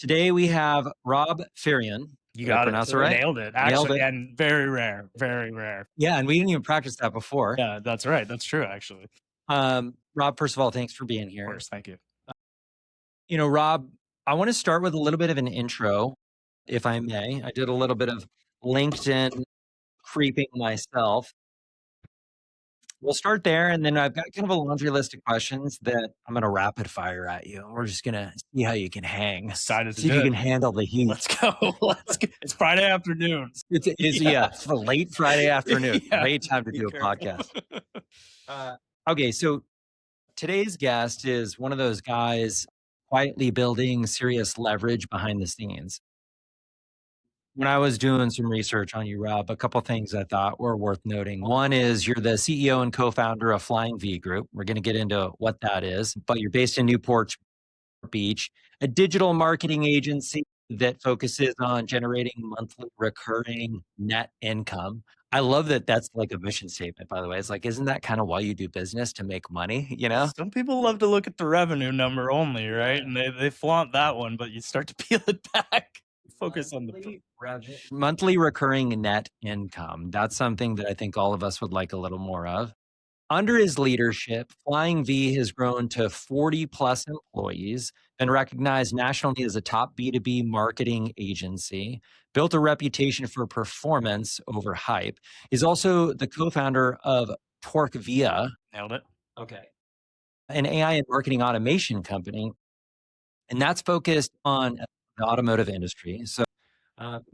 Today we have Robb Fahrion. You got it. Pronounce it right? Nailed it. Nailed Actually, it. and very rare. Very rare. Yeah, and we didn't even practice that before. Yeah, that's right. That's true, actually. Robb, first of all, thanks for being Of here. course. Thank you. Robb, I want to start with a little bit of an intro, if I may. I did a little bit of LinkedIn creeping myself. We'll start there, and then I've got kind of a laundry list of questions that I'm going to rapid fire at you. We're just going to see how you can hang. Excited to See if do you it. can handle the heat. Let's go. Let's go. It's Friday afternoon. It's for late Friday afternoon. Yeah, Great time to be do a careful. podcast. Okay, so today's guest is one of those guys quietly building serious leverage behind the scenes. When I was doing some research on you, Robb, a couple things I thought were worth noting. One is you're the CEO and co-founder of Flying V Group. We're going to get into what that is, but you're based in Newport Beach, a digital marketing agency that focuses on generating monthly recurring net income. I love that that's like a mission statement, by the way. It's like, isn't that kind of why you do business, to make money, you know? Some people love to look at the revenue number only, right? And they flaunt that one, but you start to peel it back. Focus on the monthly recurring net income. That's something that I think all of us would like a little more of. Under his leadership, Flying V has grown to 40 plus employees and recognized nationally as a top B2B marketing agency, built a reputation for performance over hype, is also the co-founder of TorqueVia. Nailed it. Okay. An AI and marketing automation company. And that's focused on the automotive industry. So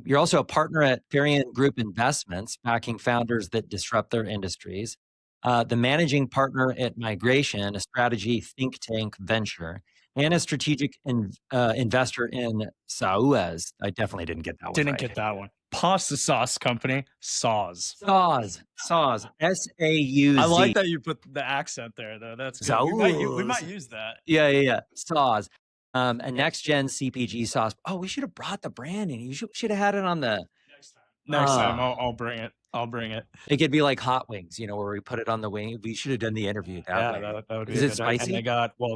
you're also a partner at Ferrien Group Investments, backing founders that disrupt their industries. The managing partner at Migration, a strategy think tank venture, and a strategic investor in Sauaz. I definitely didn't get that one. Didn't get that one. Pasta sauce company, Saws. Sauz, S-A-U-Z. I like that you put the accent there, though. That's good. We might use that. Yeah. Sauz. A next gen CPG sauce. Oh, we should have brought the brand in. You should have had it on the next time. I'll bring it. It could be like hot wings, where we put it on the wing. We should have done the interview that way. That would be. Is it spicy? And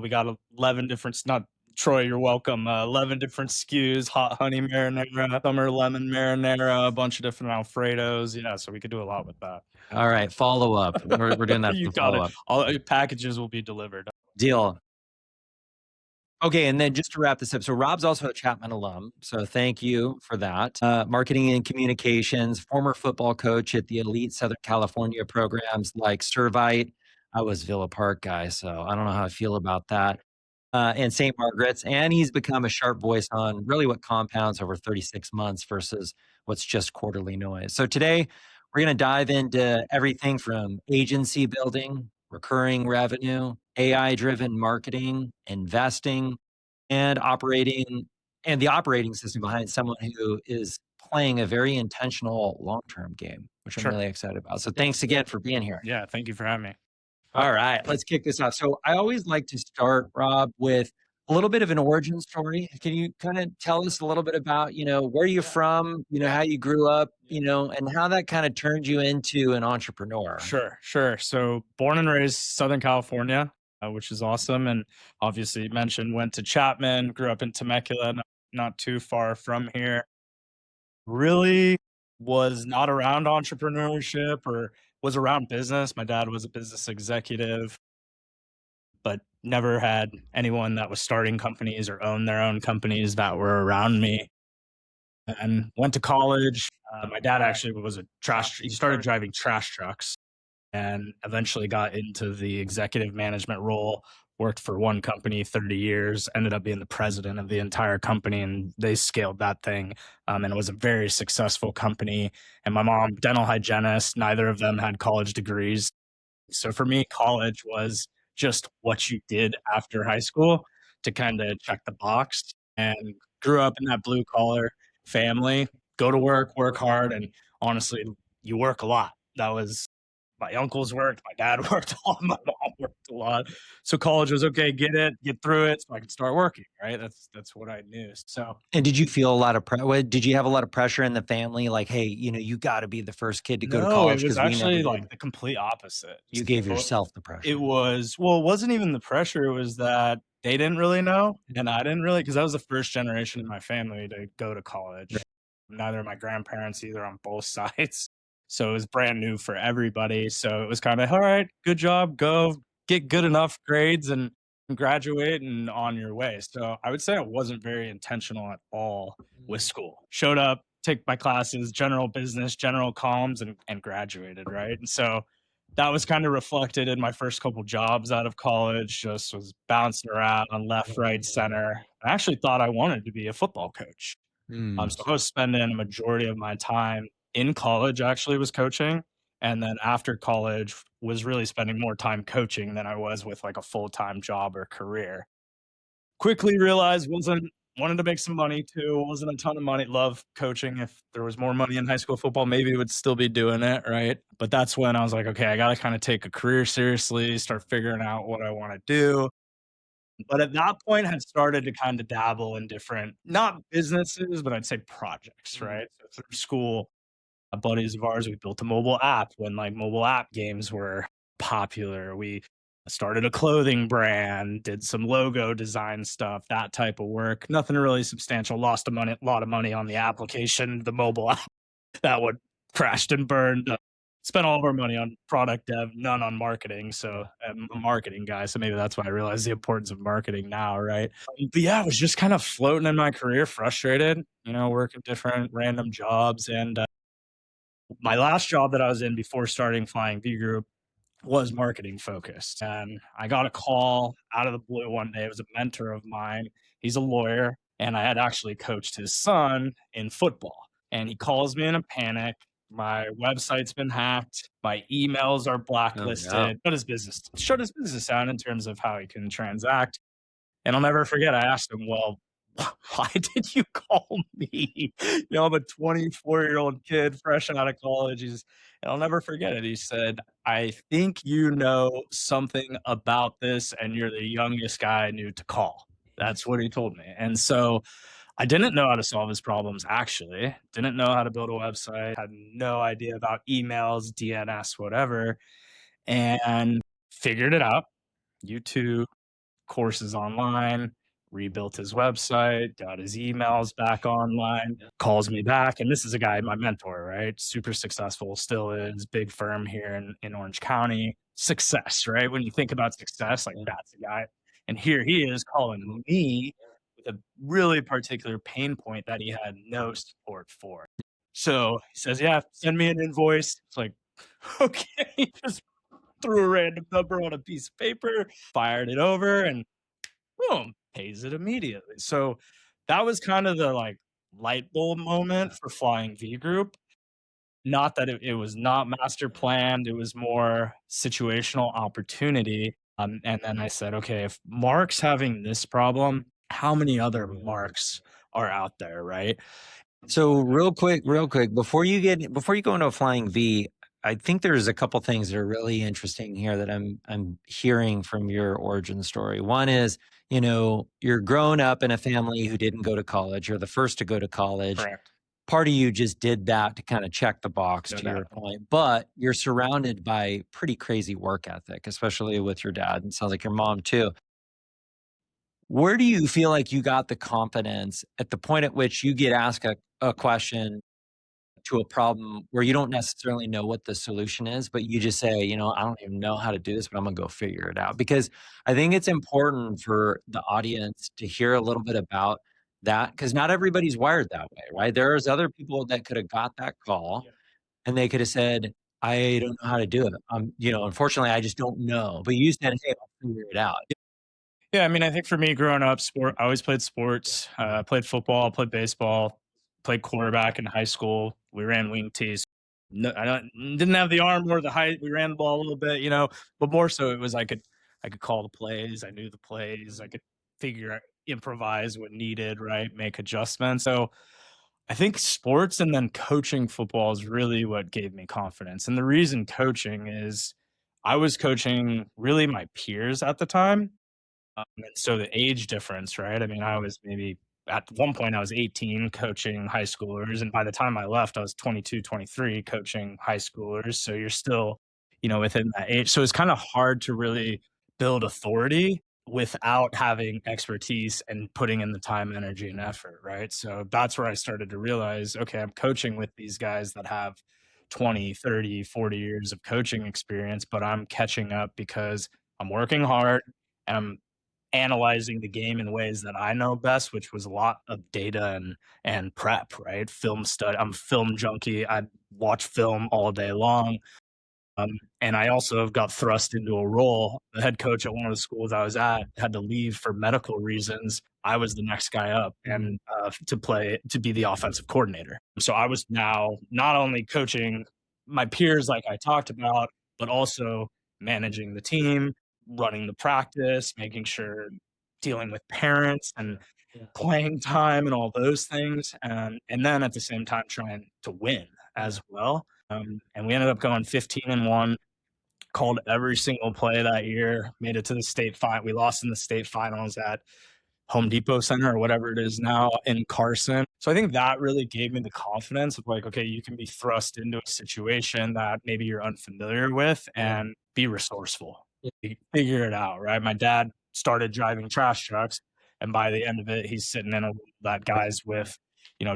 we got 11 different. Not Troy, you're welcome. 11 different SKUs: hot honey marinara, summer lemon marinara, a bunch of different Alfredos. Yeah, so we could do a lot with that. All right, follow up. We're doing that. You got it. All packages will be delivered. Deal. Okay, and then just to wrap this up, so Robb's also a Chapman alum, so thank you for that. Marketing and communications, former football coach at the elite Southern California programs like Servite. I was Villa Park guy, so I don't know how I feel about that. And St. Margaret's, and he's become a sharp voice on really what compounds over 36 months versus what's just quarterly noise. So today, we're going to dive into everything from agency building, recurring revenue, AI-driven marketing, investing, and the operating system behind someone who is playing a very intentional long-term game, which I'm really excited about. So thanks again for being here. Yeah, thank you for having me. All right, let's kick this off. So I always like to start, Robb, with a little bit of an origin story. Can you kind of tell us a little bit about, where you're from, how you grew up, and how that kind of turned you into an entrepreneur? Sure. So born and raised Southern California, which is awesome. And obviously you mentioned went to Chapman, grew up in Temecula, not too far from here. Really was not around entrepreneurship or was around business. My dad was a business executive, but never had anyone that was starting companies or owned their own companies that were around me. And went to college. My dad actually was he started driving trash trucks and eventually got into the executive management role, worked for one company 30 years, ended up being the president of the entire company, and they scaled that thing. And it was a very successful company. And my mom, dental hygienist, neither of them had college degrees. So for me, college was just what you did after high school to kind of check the box, and grew up in that blue collar family, go to work hard. And honestly, you work a lot. That was my uncles worked, my dad worked a lot, my mom worked a lot. So college was okay, get through it so I could start working, right? That's what I knew. So, and did you feel a lot of did you have a lot of pressure in the family? Like, hey, you got to be the first kid to go to college? No, it was actually like the complete opposite. You gave yourself the pressure. It wasn't even the pressure. It was that they didn't really know, and I didn't really, because I was the first generation in my family to go to college. Right. Neither of my grandparents either on both sides. So it was brand new for everybody. So it was kind of, all right, good job, go get good enough grades and graduate and on your way. So I would say I wasn't very intentional at all with Mm. school. Showed up, take my classes, general business, general comms, and graduated, right? And so that was kind of reflected in my first couple jobs out of college. Just was bouncing around on left, right, center. I actually thought I wanted to be a football coach. Mm. So I was spending a majority of my time in college actually was coaching, and then after college was really spending more time coaching than I was with like a full-time job or career. Quickly realized wasn't wanted to make some money too, wasn't a ton of money. Love coaching. If there was more money in high school football, maybe would still be doing it, right? But that's when I was like, okay, I got to kind of take a career seriously, start figuring out what I want to do. But at that point had started to kind of dabble in different, not businesses, but I'd say projects, Mm. right? So through school, buddies of ours, we built a mobile app when like mobile app games were popular. We started a clothing brand, did some logo design stuff, that type of work. Nothing really substantial. Lost a lot of money on the application, the mobile app that would crashed and burned. Spent all of our money on product dev, none on marketing. So I'm a marketing guy, so maybe that's why I realize the importance of marketing now, right? But yeah, I was just kind of floating in my career, frustrated, working different random jobs, and my last job that I was in before starting Flying V Group was marketing focused. And I got a call out of the blue one day. It was a mentor of mine. He's a lawyer, and I had actually coached his son in football. And he calls me in a panic. My website's been hacked. My emails are Oh, yeah. blacklisted. Shut his business down in terms of how he can transact. And I'll never forget, I asked him, well, why did you call me? I'm a 24-year-old kid fresh out of college. And I'll never forget it. He said, I think you know something about this, and you're the youngest guy I knew to call. That's what he told me. And so I didn't know how to solve his problems, actually. Didn't know how to build a website, had no idea about emails, DNS, whatever, and figured it out. YouTube, courses online, rebuilt his website, got his emails back online, calls me back. And this is a guy, my mentor, right? Super successful, still is, big firm here in Orange County. Success, right? When you think about success, like that's the guy. And here he is calling me with a really particular pain point that he had no support for. So he says, yeah, send me an invoice. It's like, okay, just threw a random number on a piece of paper, fired it over, and boom, pays it immediately. So that was kind of the like light bulb moment for Flying V Group. Not that it was not master planned, it was more situational opportunity. And then I said, okay, if Mark's having this problem, how many other Marks are out there, right? So real quick, before you go into a Flying V, I think there's a couple things that are really interesting here that I'm hearing from your origin story. One is, you're growing up in a family who didn't go to college. You're the first to go to college. Correct. Part of you just did that to kind of check the box, No to your doubt. point, but you're surrounded by pretty crazy work ethic, especially with your dad, and sounds like your mom too. Where do you feel like you got the confidence at the point at which you get asked a question to a problem where you don't necessarily know what the solution is, but you just say, I don't even know how to do this, but I'm gonna go figure it out. Because I think it's important for the audience to hear a little bit about that, because not everybody's wired that way, right? There's other people that could have got that call and they could have said, I don't know how to do it. Unfortunately, I just don't know. But you said, hey, I'll figure it out. Yeah, I mean, I think for me growing up, I always played sports. Played football, played baseball, played quarterback in high school. We ran wing tees. No, didn't have the arm or the height. We ran the ball a little bit, but more so it was I could call the plays. I knew the plays. I could improvise when needed, right? Make adjustments. So I think sports and then coaching football is really what gave me confidence. And the reason coaching is I was coaching really my peers at the time, and so the age difference, right? I mean, I was maybe at one point I was 18 coaching high schoolers. And by the time I left, I was 22, 23 coaching high schoolers. So you're still, within that age. So it's kind of hard to really build authority without having expertise and putting in the time, energy, and effort, right? So that's where I started to realize, okay, I'm coaching with these guys that have 20, 30, 40 years of coaching experience, but I'm catching up because I'm working hard and I'm analyzing the game in ways that I know best, which was a lot of data and prep, right? Film study. I'm a film junkie. I watch film all day long. And I also got thrust into a role. The head coach at one of the schools I was at had to leave for medical reasons. I was the next guy up and to be the offensive coordinator. So I was now not only coaching my peers, like I talked about, but also managing the team, running the practice, making sure dealing with parents and playing time and all those things. And then at the same time, trying to win as well. And we ended up going 15-1, called every single play that year, made it to the state final. We lost in the state finals at Home Depot Center or whatever it is now in Carson. So I think that really gave me the confidence of like, okay, you can be thrust into a situation that maybe you're unfamiliar with and be resourceful. Figure it out, right? My dad started driving trash trucks, and by the end of it, he's sitting in a that guys with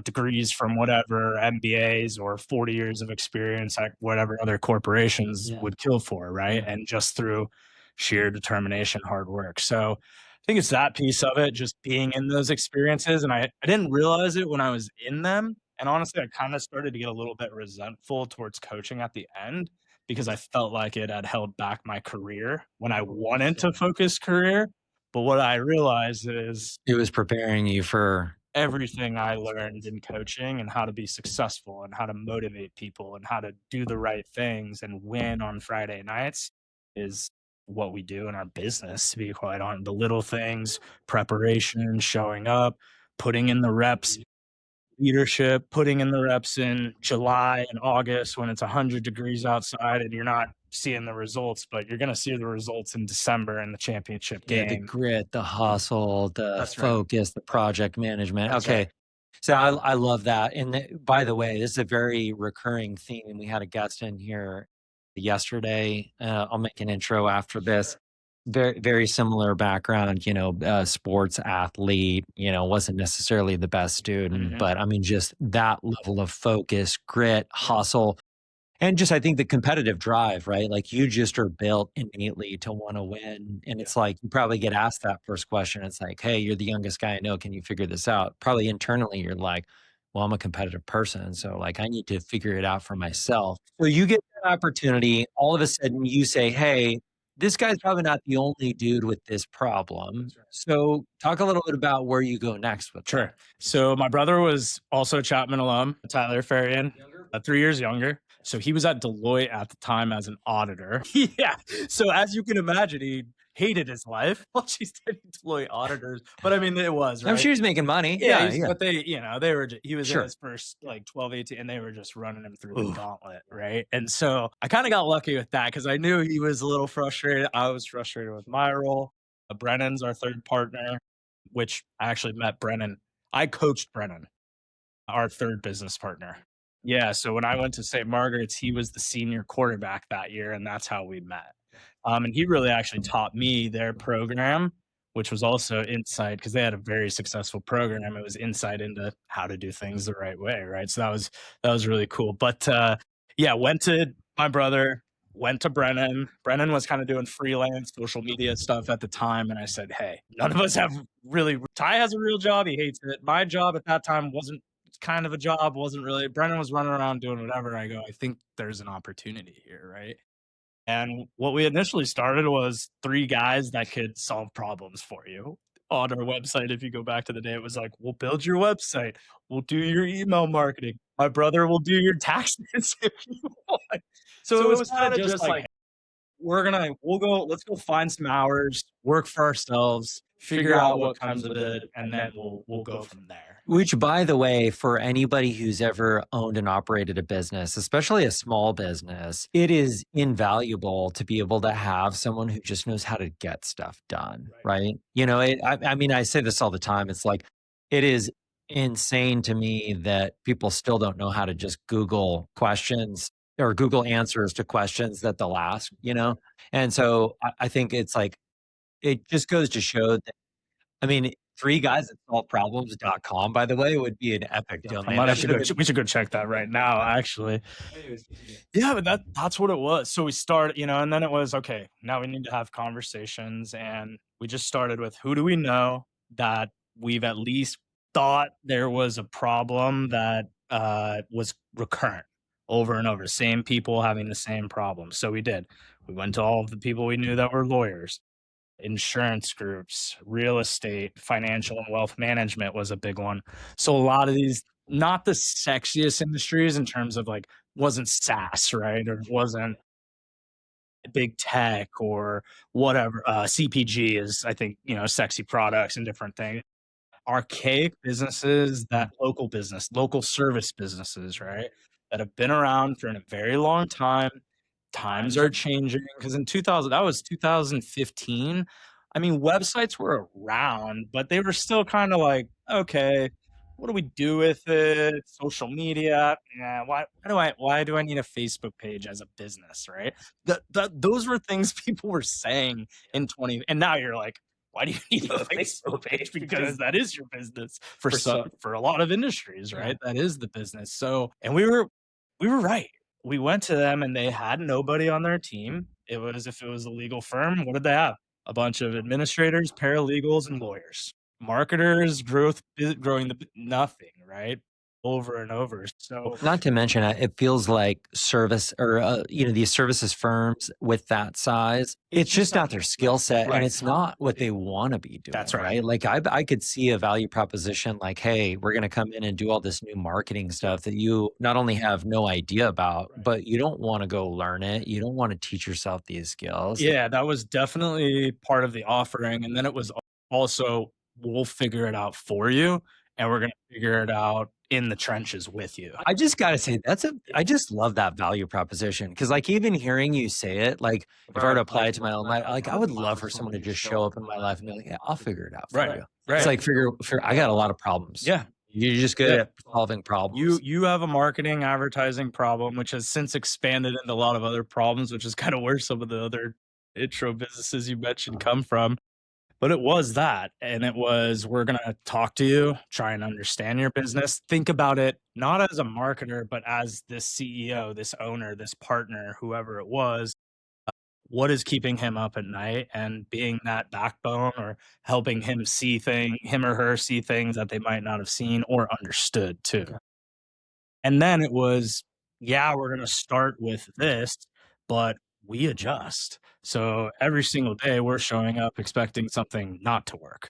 degrees from whatever MBAs or 40 years of experience at whatever other corporations would kill for, right? And just through sheer determination, hard work. So I think it's that piece of it, just being in those experiences. And I didn't realize it when I was in them. And honestly, I kind of started to get a little bit resentful towards coaching at the end because I felt like it had held back my career when I wanted to focus career. But what I realized is It was preparing you for everything I learned in coaching and how to be successful and how to motivate people and how to do the right things and win on Friday nights is what we do in our business, to be quite honest. The little things, preparation, showing up, putting in the reps, leadership, putting in the reps in July and August when it's 100 degrees outside and you're not seeing the results, but you're going to see the results in December in the championship the game. grit, the hustle, the That's right. focus, the project management. That's Okay. right. So I love that. And by the way, this is a very recurring theme. We had a guest in here yesterday. I'll make an intro after this. Very, very similar background, sports athlete, wasn't necessarily the best student, but I mean, just that level of focus, grit, hustle, and just, I think the competitive drive, right? Like you just are built innately to want to win. And it's like, you probably get asked that first question. It's like, hey, you're the youngest guy I know. Can you figure this out? Probably internally, you're like, well, I'm a competitive person. So like, I need to figure it out for myself. So you get that opportunity. All of a sudden you say, hey, this guy's probably not the only dude with this problem. So talk a little bit about where you go next with that. Sure. So my brother was also a Chapman alum, Tyler Fahrion, 3 years younger. So he was at Deloitte at the time as an auditor. Yeah. So as you can imagine, he hated his life while she's studying Deloitte auditors. But I mean, it was, right? I'm sure he's making money. Yeah, Yeah. but they were, he was in Sure. his first like 12, 18, and they were just running him through the gauntlet, right? And so I kind of got lucky with that because I knew he was a little frustrated. I was frustrated with my role. Brennan's our third partner, which I actually met Brennan. I coached Brennan, our third business partner. Yeah, so when I went to St. Margaret's, he was the senior quarterback that year, and that's how we met. And he really actually taught me their program, which was also insight because they had a very successful program. It was insight into how to do things the right way, right? So that was really cool. But yeah, went to my brother, went to Brennan. Brennan was kind of doing freelance social media stuff at the time, and I said, "Hey, none of us have really. Ty has a real job; he hates it. My job at that time wasn't kind of a job, wasn't really. Brennan was running around doing whatever. I go, I think there's an opportunity here, right?" And what we initially started was 3 guys that could solve problems for you. On our website, if you go back to the day, it was like, we'll build your website. We'll do your email marketing. My brother will do your taxes if you want. So it was kind of just like, let's go find some hours, work for ourselves, figure out what comes of it, and then we'll go from there. Which, by the way, for anybody who's ever owned and operated a business, especially a small business, it is invaluable to be able to have someone who just knows how to get stuff done, right? I mean, I say this all the time. It's like, it is insane to me that people still don't know how to just Google questions or Google answers to questions that they'll ask, And so I think it's like, it just goes to show that I mean, 3 guys that solve problems.com, by the way, would be an epic Yeah, I domain. might That have to should go have been we should go check that right now, actually. Yeah, but that's what it was. So we started, and then it was, okay, now we need to have conversations, and we just started with who do we know that we've at least thought there was a problem that, was recurrent over and over, same people having the same problem. So we did. We went to all of the people we knew that were lawyers, insurance groups, real estate, financial and wealth management was a big one. So a lot of these, not the sexiest industries in terms of like, wasn't SaaS, right? Or wasn't big tech or whatever. CPG is, I think, sexy products and different things. Archaic businesses, that local service businesses, right? That have been around for a very long time. Times are changing because in 2000, that was 2015. I mean, websites were around, but they were still kind of like, okay, what do we do with it? Social media. Yeah, why do I need a Facebook page as a business, right? Those were things people were saying in 20, and now you're like, why do you need a Facebook page? Because that is your business for a lot of industries, right? That is the business. So, and we were right. We went to them and they had nobody on their team. It was if it was a legal firm, what did they have? A bunch of administrators, paralegals, and lawyers. Marketers, growing nothing, right? Over and over. So not to mention, it feels like service or, these services firms with that size, it's just not their skill set, and right. it's not what they wanna be doing, That's right. right? Like, I could see a value proposition like, "Hey, we're gonna come in and do all this new marketing stuff that you not only have no idea about, but you don't wanna go learn it. You don't wanna teach yourself these skills." Yeah, that was definitely part of the offering, and then it was also, "We'll figure it out for you, and we're gonna figure it out in the trenches with you." I just gotta say I just love that value proposition because, like, even hearing you say it, like, if I were to apply it to my own life, like, I would love for someone to just show up in my life and be like, "Yeah, I'll figure it out for Right, you." It's right. like, I got a lot of problems. Yeah, You're just good yeah. at solving You problems. you have a marketing advertising problem, which has since expanded into a lot of other problems, which is kinda where some of the other intro businesses you mentioned come from. But it was that, and it was, "We're gonna talk to you, try and understand your business." Think about it not as a marketer, but as this CEO, this owner, this partner, whoever it was. What is keeping him up at night, and being that backbone or helping him or her see things that they might not have seen or understood too. And then it was, yeah, we're gonna start with this, but we adjust. So every single day we're showing up expecting something not to work.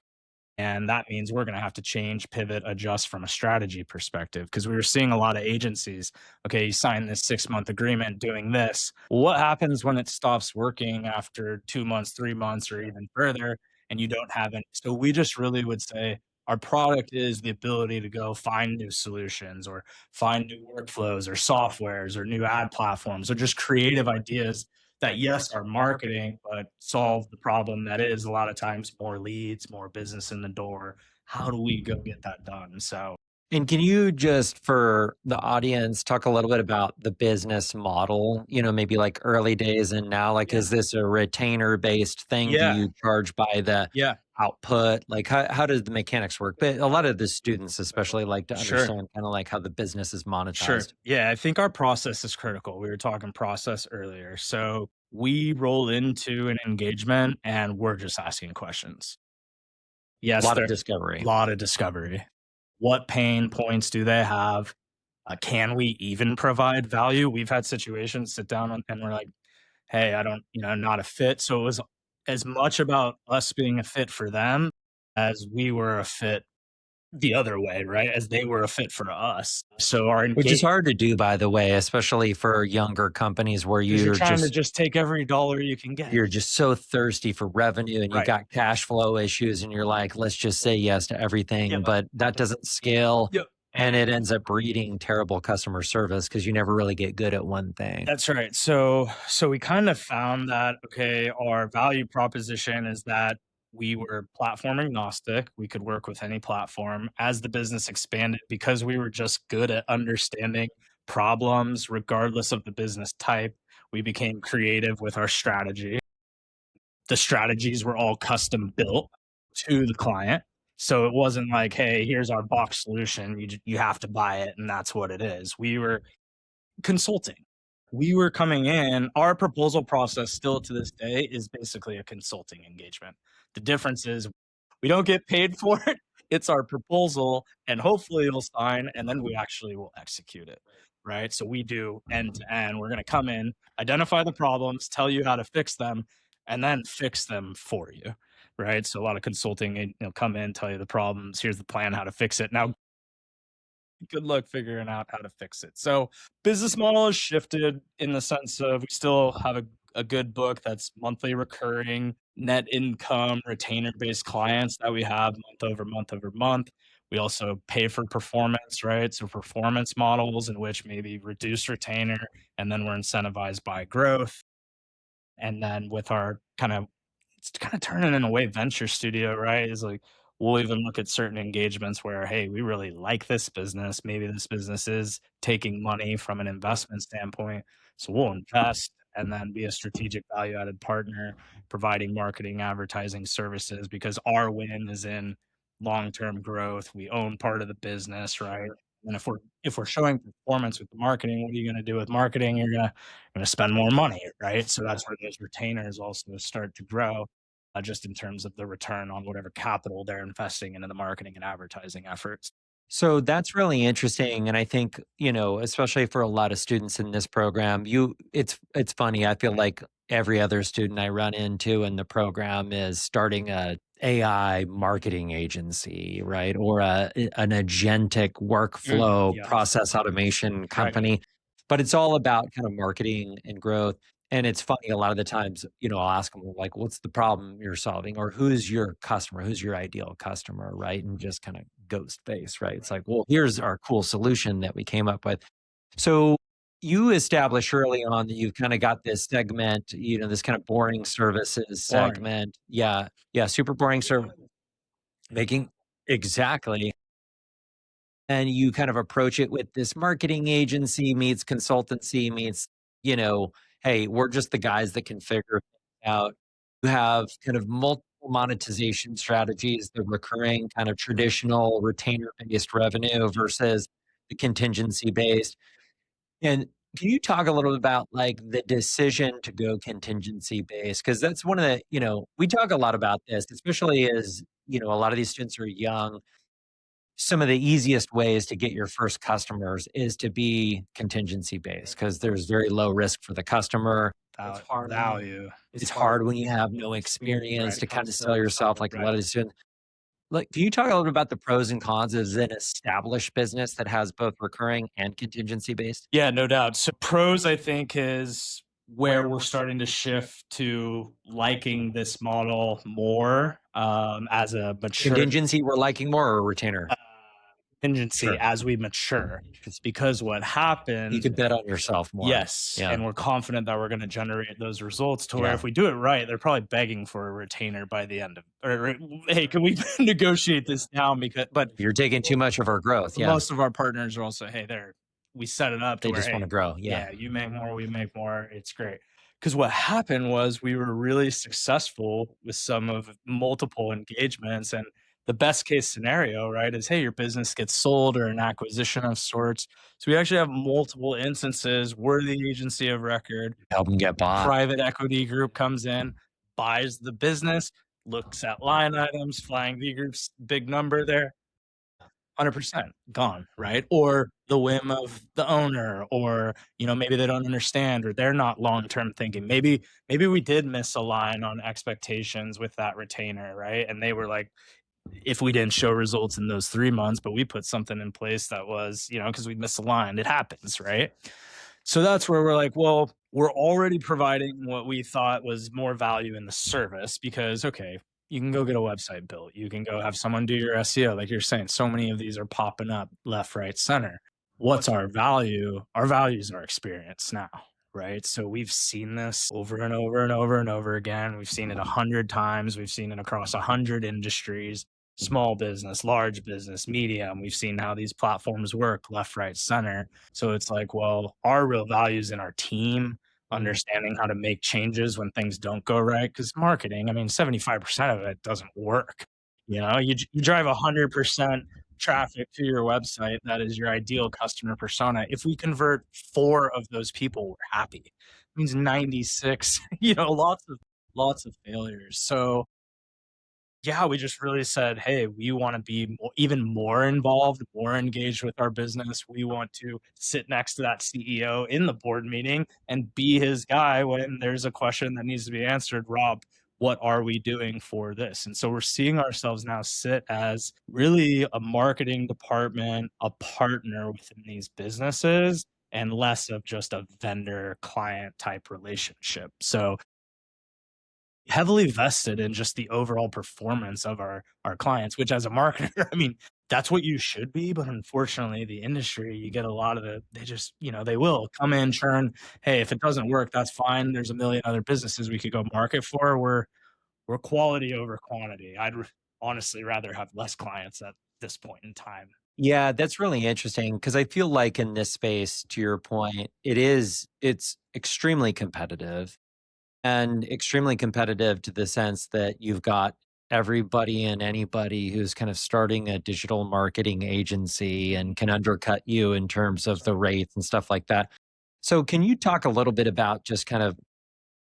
And that means we're going to have to change, pivot, adjust from a strategy perspective because we were seeing a lot of agencies. Okay, you sign this 6-month agreement doing this. Well, what happens when it stops working after 2 months, 3 months, or even further, and you don't have any? So we just really would say our product is the ability to go find new solutions or find new workflows or softwares or new ad platforms or just creative ideas that, yes, are marketing, but solve the problem that is a lot of times more leads, more business in the door. How do we go get that done? So And can you just, for the audience, talk a little bit about the business model, maybe like early days and now? Like, yeah, is this a retainer-based thing? Do yeah, you charge by the yeah, output? Like, how does the mechanics work? But a lot of the students especially like to sure, understand kinda like how the business is sure. monetized. Yeah, I think our process is critical. We were talking process earlier. So we roll into an engagement and we're just asking questions. A Yes, lot of there discovery. a lot of discovery. What pain points do they have? Can we even provide value? We've had situations sit down and we're like, "Hey, I don't, not a fit." So it was as much about us being a fit for them as we were a fit the other way, right? As they were a fit for us. So our Which is engage hard to do, by the way, especially for younger companies where because 'cause you're trying to just take every dollar you can get. you're just so thirsty for revenue and you Right. got cash flow issues and you're like, let's just say yes to everything, Yep. but that doesn't scale Yep. and it ends up breeding terrible customer service because you never really get good at one thing. That's right. So we kind of found that, okay, our value proposition is that we were platform agnostic. We could work with any platform. As the business expanded, because we were just good at understanding problems regardless of the business type, we became creative with our strategy. the strategies were all custom built to the client. So it wasn't like, hey, here's our box solution. You have to buy it, and that's what it is. We were consulting. We were coming in. Our proposal process still to this day is basically a consulting engagement. The difference is we don't get paid for it. It's our proposal, and hopefully you'll sign, and then we actually will execute it. Right. So we do end to end. We're going to come in, identify the problems, tell you how to fix them, and then fix them for you. Right. So a lot of consulting, come in, tell you the problems. Here's the plan, how to fix it. Now, good luck figuring out how to fix it. So business model has shifted in the sense of we still have a good book that's monthly recurring net income retainer based clients that we have month over month over month. We also pay for performance, right? So performance models in which maybe reduce retainer and then we're incentivized by growth. And then with our kind of it's kind of turning in a way venture studio, right? Is like we'll even look at certain engagements where, hey, we really like this business. Maybe this business is taking money from an investment standpoint. So we'll invest and then be a strategic value added partner, providing marketing, advertising services because our win is in long term growth. We own part of the business, right? And if we're showing performance with the marketing, what are you going to do with marketing? You're gonna spend more money, right? So that's where those retainers also start to grow, just in terms of the return on whatever capital they're investing into the marketing and advertising efforts. So that's really interesting, and I think, especially for a lot of students in this program, it's funny, I feel like every other student I run into in the program is starting a AI marketing agency, right? Or an agentic workflow Yes, process automation right. company, but it's all about kind of marketing and growth. And it's funny, a lot of the times, I'll ask them, like, what's the problem you're solving? Or who's your customer? Who's your ideal customer? Right. And just kind of ghost face, right? It's like, well, here's our cool solution that we came up with. So you established early on that you've kind of got this segment, this kind of boring services Boring. segment. Yeah. Yeah. Super boring service making. Exactly. And you kind of approach it with this marketing agency meets consultancy meets, you know, hey, we're just the guys that can figure things out. You have kind of multiple monetization strategies, the recurring kind of traditional retainer based revenue versus the contingency based. And can you talk a little bit about like the decision to go contingency based? Because that's one of the, we talk a lot about this, especially as, a lot of these students are young. Some of the easiest ways to get your first customers is to be contingency based because there's very low risk for the customer. It's hard when you Value. it's hard when you have no experience Right. to kind of sell yourself like a lot of these students. Like, can you talk a little bit about the pros and cons as an established business that has both recurring and contingency based? Yeah, no doubt. So pros, I think, is where we're starting to shift to liking this model more as a mature Contingency we're liking more or retainer? uh, contingency Sure. as we mature. It's because what You happened, could bet on yourself more. yes, Yeah. and we're confident that we're going to generate those results to where Yeah. if we do it right, they're probably begging for a retainer by the end of, or hey, can we negotiate this down? Because, but You're taking too much of our growth. Yeah. most of our partners are also, hey, we set it up to They where, just want to hey, grow. Yeah. yeah, you make more, we make more. It's great. Because what happened was we were really successful with some of multiple engagements. And the best case scenario, right, is hey, your business gets sold or an acquisition of sorts. So we actually have multiple instances. We're the agency of record. Help them get bought. Private equity group comes in, buys the business, looks at line items, Flying V Group's big number there 100% gone, right? Or the whim of the owner, or maybe they don't understand, or they're not long-term thinking. Maybe we did misalign on expectations with that retainer, right? And they were like, if we didn't show results in those 3 months, but we put something in place that was, because we misaligned, it happens, right? So that's where we're like, well, we're already providing what we thought was more value in the service because, okay, you can go get a website built. You can go have someone do your SEO. Like you're saying, so many of these are popping up left, right, center. What's our value? Our value is our experience now, right? So we've seen this over and over and over and over again. We've seen it 100 times. We've seen it across 100 industries, small business, large business, medium. We've seen how these platforms work left, right, center. So it's like, well, our real values in our team, understanding how to make changes when things don't go right. Because marketing, I mean, 75% of it doesn't work. You drive 100% traffic to your website. That is your ideal customer persona. If we convert 4 of those people, we're happy. It means 96, lots of failures. So yeah, we just really said, hey, we want to be even more involved, more engaged with our business. We want to sit next to that CEO in the board meeting and be his guy when there's a question that needs to be answered. Rob, what are we doing for this? And so we're seeing ourselves now sit as really a marketing department, a partner within these businesses, and less of just a vendor client type relationship. So heavily vested in just the overall performance of our clients, which as a marketer, I mean, that's what you should be. But unfortunately, the industry, you get a lot of they just, they will come in, churn. Hey, if it doesn't work, that's fine. There's a million other businesses we could go market for. We're quality over quantity. Honestly rather have less clients at this point in time. Yeah, that's really interesting because I feel like in this space, to your point, it's extremely competitive and extremely competitive to the sense that you've got everybody and anybody who's kind of starting a digital marketing agency and can undercut you in terms of the rates and stuff like that. So, can you talk a little bit about just kind of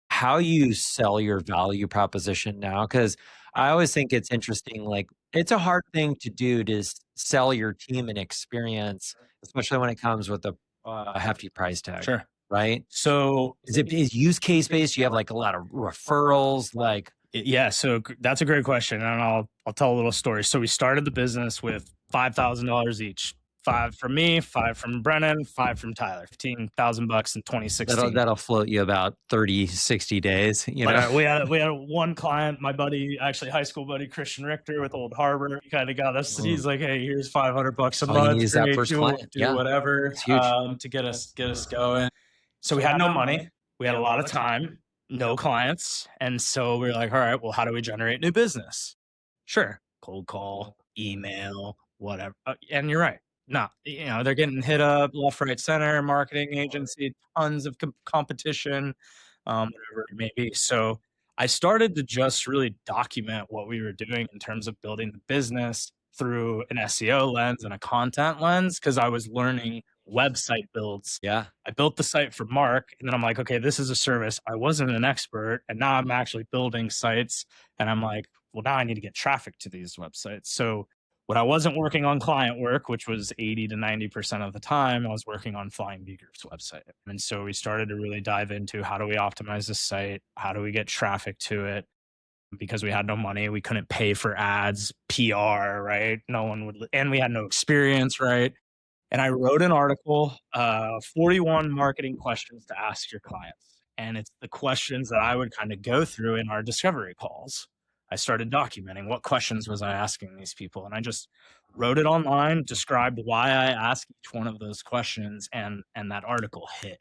how you sell your value proposition now? Because I always think it's interesting, like, it's a hard thing to do to sell your team and experience, especially when it comes with a hefty price tag, Sure. right? So Is use case based? You have like a lot of referrals, like yeah, so that's a great question, and I'll tell a little story. So we started the business with $5,000 each. 5 from me, 5 from Brennan, 5 from Tyler. $15,000 in that'll 2016. that'll float you about 30, 60 days, you But know? we had one client, my buddy, actually high school buddy Christian Richter with Old Harbor. He kind of got us. Mm. He's like, "Hey, here's $500 a All you need month. is that Great, first do client. do Yeah, whatever it's huge. to get us going." So we had no money. We had a lot of time, no clients, and so we were like, "All right, well, how do we generate new business?" Sure, cold call, email, whatever. And you're right. No, they're getting hit up left, right, center, marketing agency, tons of competition, whatever it may be. So I started to just really document what we were doing in terms of building the business through an SEO lens and a content lens because I was learning website builds. Yeah. I built the site for Mark, and then I'm like, okay, this is a service. I wasn't an expert, and now I'm actually building sites, and I'm like, well, now I need to get traffic to these websites. So when I wasn't working on client work, which was 80 to 90% of the time, I was working on Flying Bee Group's website. And so we started to really dive into how do we optimize the site? How do we get traffic to it? Because we had no money, we couldn't pay for ads, PR, right? No one would, and we had no experience, right? And I wrote an article, 41 marketing questions to ask your clients. And it's the questions that I would kind of go through in our discovery calls. I started documenting what questions was I asking these people. And I just wrote it online, described why I asked each one of those questions, and that article hit.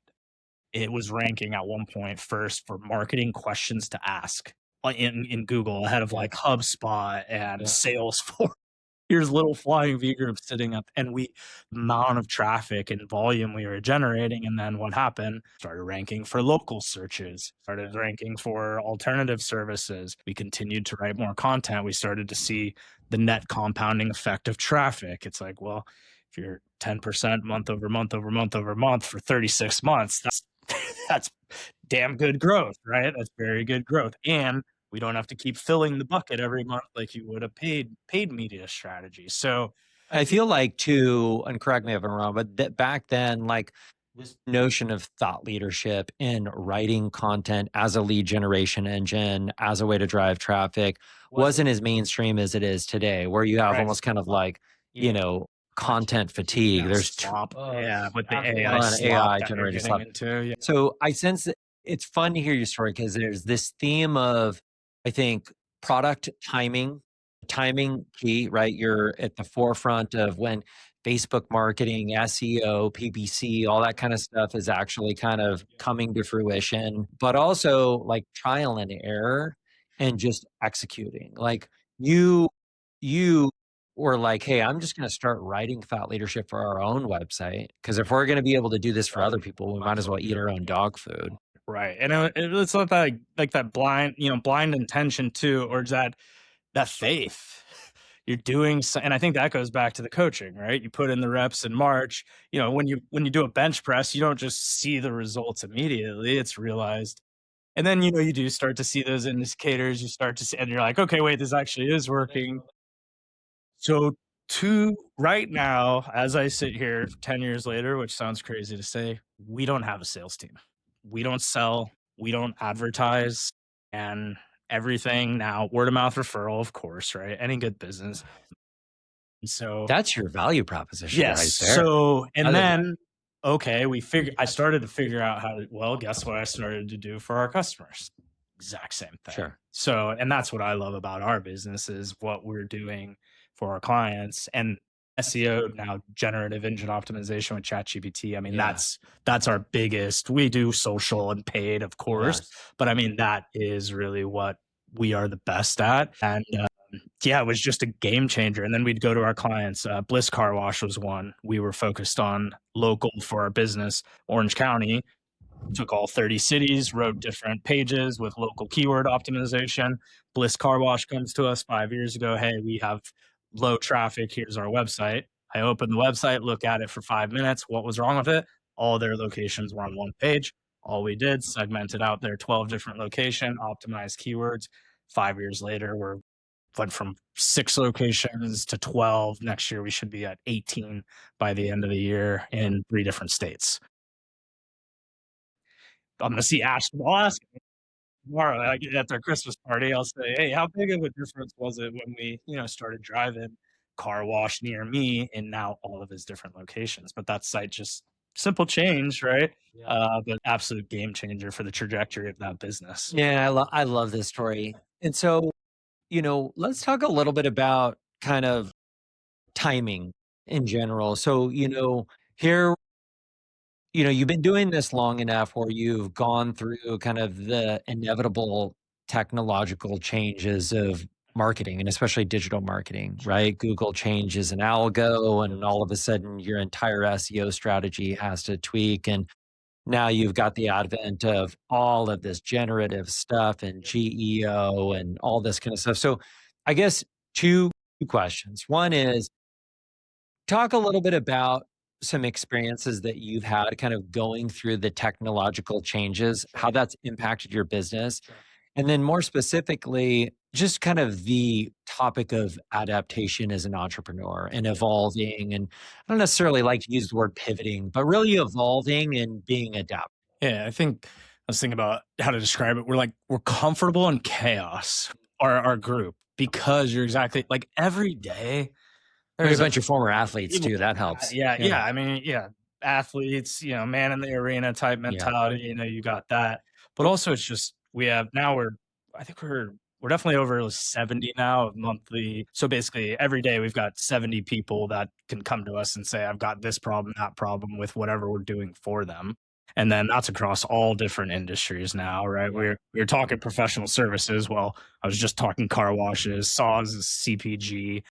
It was ranking at one point first for marketing questions to ask in Google ahead of like HubSpot and Yeah. Salesforce. Here's little Flying V group sitting up, and amount of traffic and volume we were generating. And then what happened? Started ranking for local searches, started ranking for alternative services. We continued to write more content. We started to see the net compounding effect of traffic. It's like, well, if you're 10% month over month over month over month for 36 months, that's damn good growth, right? That's very good growth. And we don't have to keep filling the bucket every month like you would a paid media strategy. So I feel like too, and correct me if I'm wrong, but that back then, like this notion of thought leadership in writing content as a lead generation engine, as a way to drive traffic, wasn't as mainstream as it is today, where you have right. almost kind of like, you know, content fatigue. Yeah, There's slop. Yeah, with the a AI ton of slop AI that you're generated getting stuff. into. Yeah. So I sense that it's fun to hear your story because there's this theme of, I think, product timing key, right? You're at the forefront of when Facebook marketing, SEO, PPC, all that kind of stuff is actually kind of coming to fruition, but also like trial and error and just executing. Like you, you were like, hey, I'm just going to start writing thought leadership for our own website. Cause if we're going to be able to do this for other people, we might as well eat our own dog food. Right. And it's not that like that blind, blind intention too, or is that faith. You're doing so, and I think that goes back to the coaching, right? You put in the reps in March. When you do a bench press, you don't just see the results immediately. It's realized. And then you do start to see those indicators. You start to see, and you're like, okay, wait, this actually is working. So to right now, as I sit here 10 years later, which sounds crazy to say, we don't have a sales team. We don't sell, we don't advertise, and everything now word of mouth referral, of course, right? Any good business. So That's your value proposition yes. right there. So I and love then okay, I started to figure out how to, well, guess what I started to do for our customers? Exact same thing. sure. So, and that's what I love about our business is what we're doing for our clients and SEO now, generative engine optimization with ChatGPT. I mean, Yeah. that's our biggest. We do social and paid, of course, Yes. but I mean that is really what we are the best at. And yeah, it was just a game changer. And then we'd go to our clients. Bliss Car Wash was one. We were focused on local for our business, Orange County. Took all 30 cities, wrote different pages with local keyword optimization. Bliss Car Wash comes to us 5 years ago. Hey, we have low traffic. Here's our website. I opened the website, look at it for 5 minutes. What was wrong with it? All their locations were on one page. All we did, segmented out their 12 different location, optimized keywords. 5 years later, we're went from 6 locations to 12. Next year, we should be at 18 by the end of the year in 3 different states. I'm going to see Ash. I'll ask him tomorrow at their Christmas party. I'll say, hey, how big of a difference was it when we, started driving car wash near me and now all of his different locations? But that site just simple change, right? Yeah. But absolute game changer for the trajectory of that business. Yeah, I love this story. And so, let's talk a little bit about kind of timing in general. So, here, you've been doing this long enough where you've gone through kind of the inevitable technological changes of marketing and especially digital marketing, right? Google changes an algo and all of a sudden your entire SEO strategy has to tweak. And now you've got the advent of all of this generative stuff and GEO and all this kind of stuff. So I guess two questions. One is talk a little bit about some experiences that you've had kind of going through the technological changes, how that's impacted your business. And then more specifically, just kind of the topic of adaptation as an entrepreneur and evolving. And I don't necessarily like to use the word pivoting, but really evolving and being adaptable. Yeah, I think I was thinking about how to describe it. We're comfortable in chaos, our group, because you're exactly like every day We have there's a bunch of former athletes too. That helps. yeah, Yeah. yeah. I mean, yeah, athletes, man in the arena type Yeah. mentality. You got that, but also it's just we have now I think we're definitely over 70 now of monthly. So basically, every day we've got 70 people that can come to us and say, "I've got this problem, that problem," with whatever we're doing for them. And then that's across all different industries now, right? We're talking professional services. Well, I was just talking car washes, saws, CPG,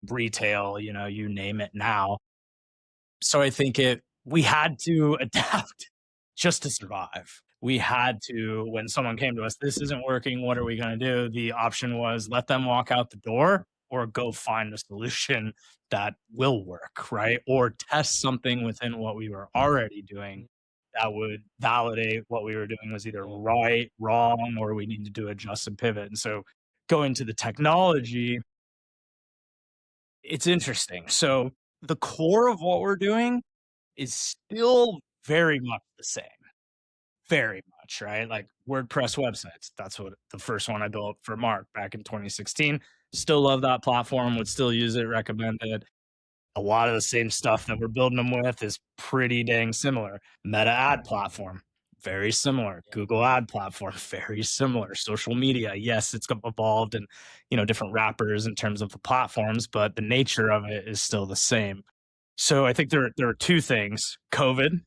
retail, you name it now. So I think we had to adapt just to survive. We had to, when someone came to us, this isn't working. What are we going to do? The option was let them walk out the door or go find a solution that will work, right? Or test something within what we were already doing that would validate what we were doing was either right, wrong, or we need to do adjust and pivot. And so going to the technology, it's interesting. So the core of what we're doing is still very much the same. Very much, right? Like WordPress websites. That's what the first one I built for Mark back in 2016. Still love that platform, would still use it, recommend it. A lot of the same stuff that we're building them with is pretty dang similar. Meta ad platform, very similar. Google ad platform, very similar. Social media, yes, it's evolved and different wrappers in terms of the platforms, but the nature of it is still the same. So I think there are two things. COVID,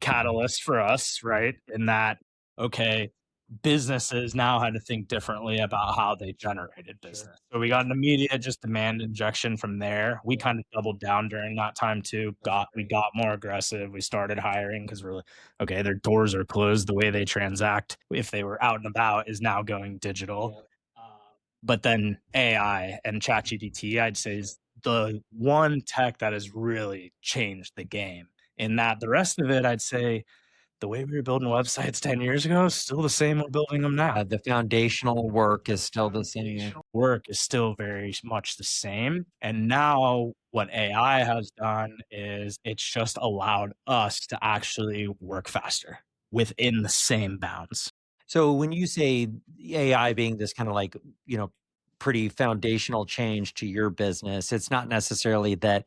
catalyst for us, right? In that, okay, businesses now had to think differently about how they generated business. So we got an immediate just demand injection from there. We kind of doubled down during that time too. We got more aggressive. We started hiring because we're like, okay, their doors are closed. The way they transact, if they were out and about, is now going digital. But then AI and ChatGPT, I'd say, is the one tech that has really changed the game. In that, the rest of it, I'd say, the way we were building websites 10 years ago is still the same we're building them now. The foundational work is still the same. Work is still very much the same. And now what AI has done is it's just allowed us to actually work faster within the same bounds. So when you say AI being this kind of like, pretty foundational change to your business, it's not necessarily that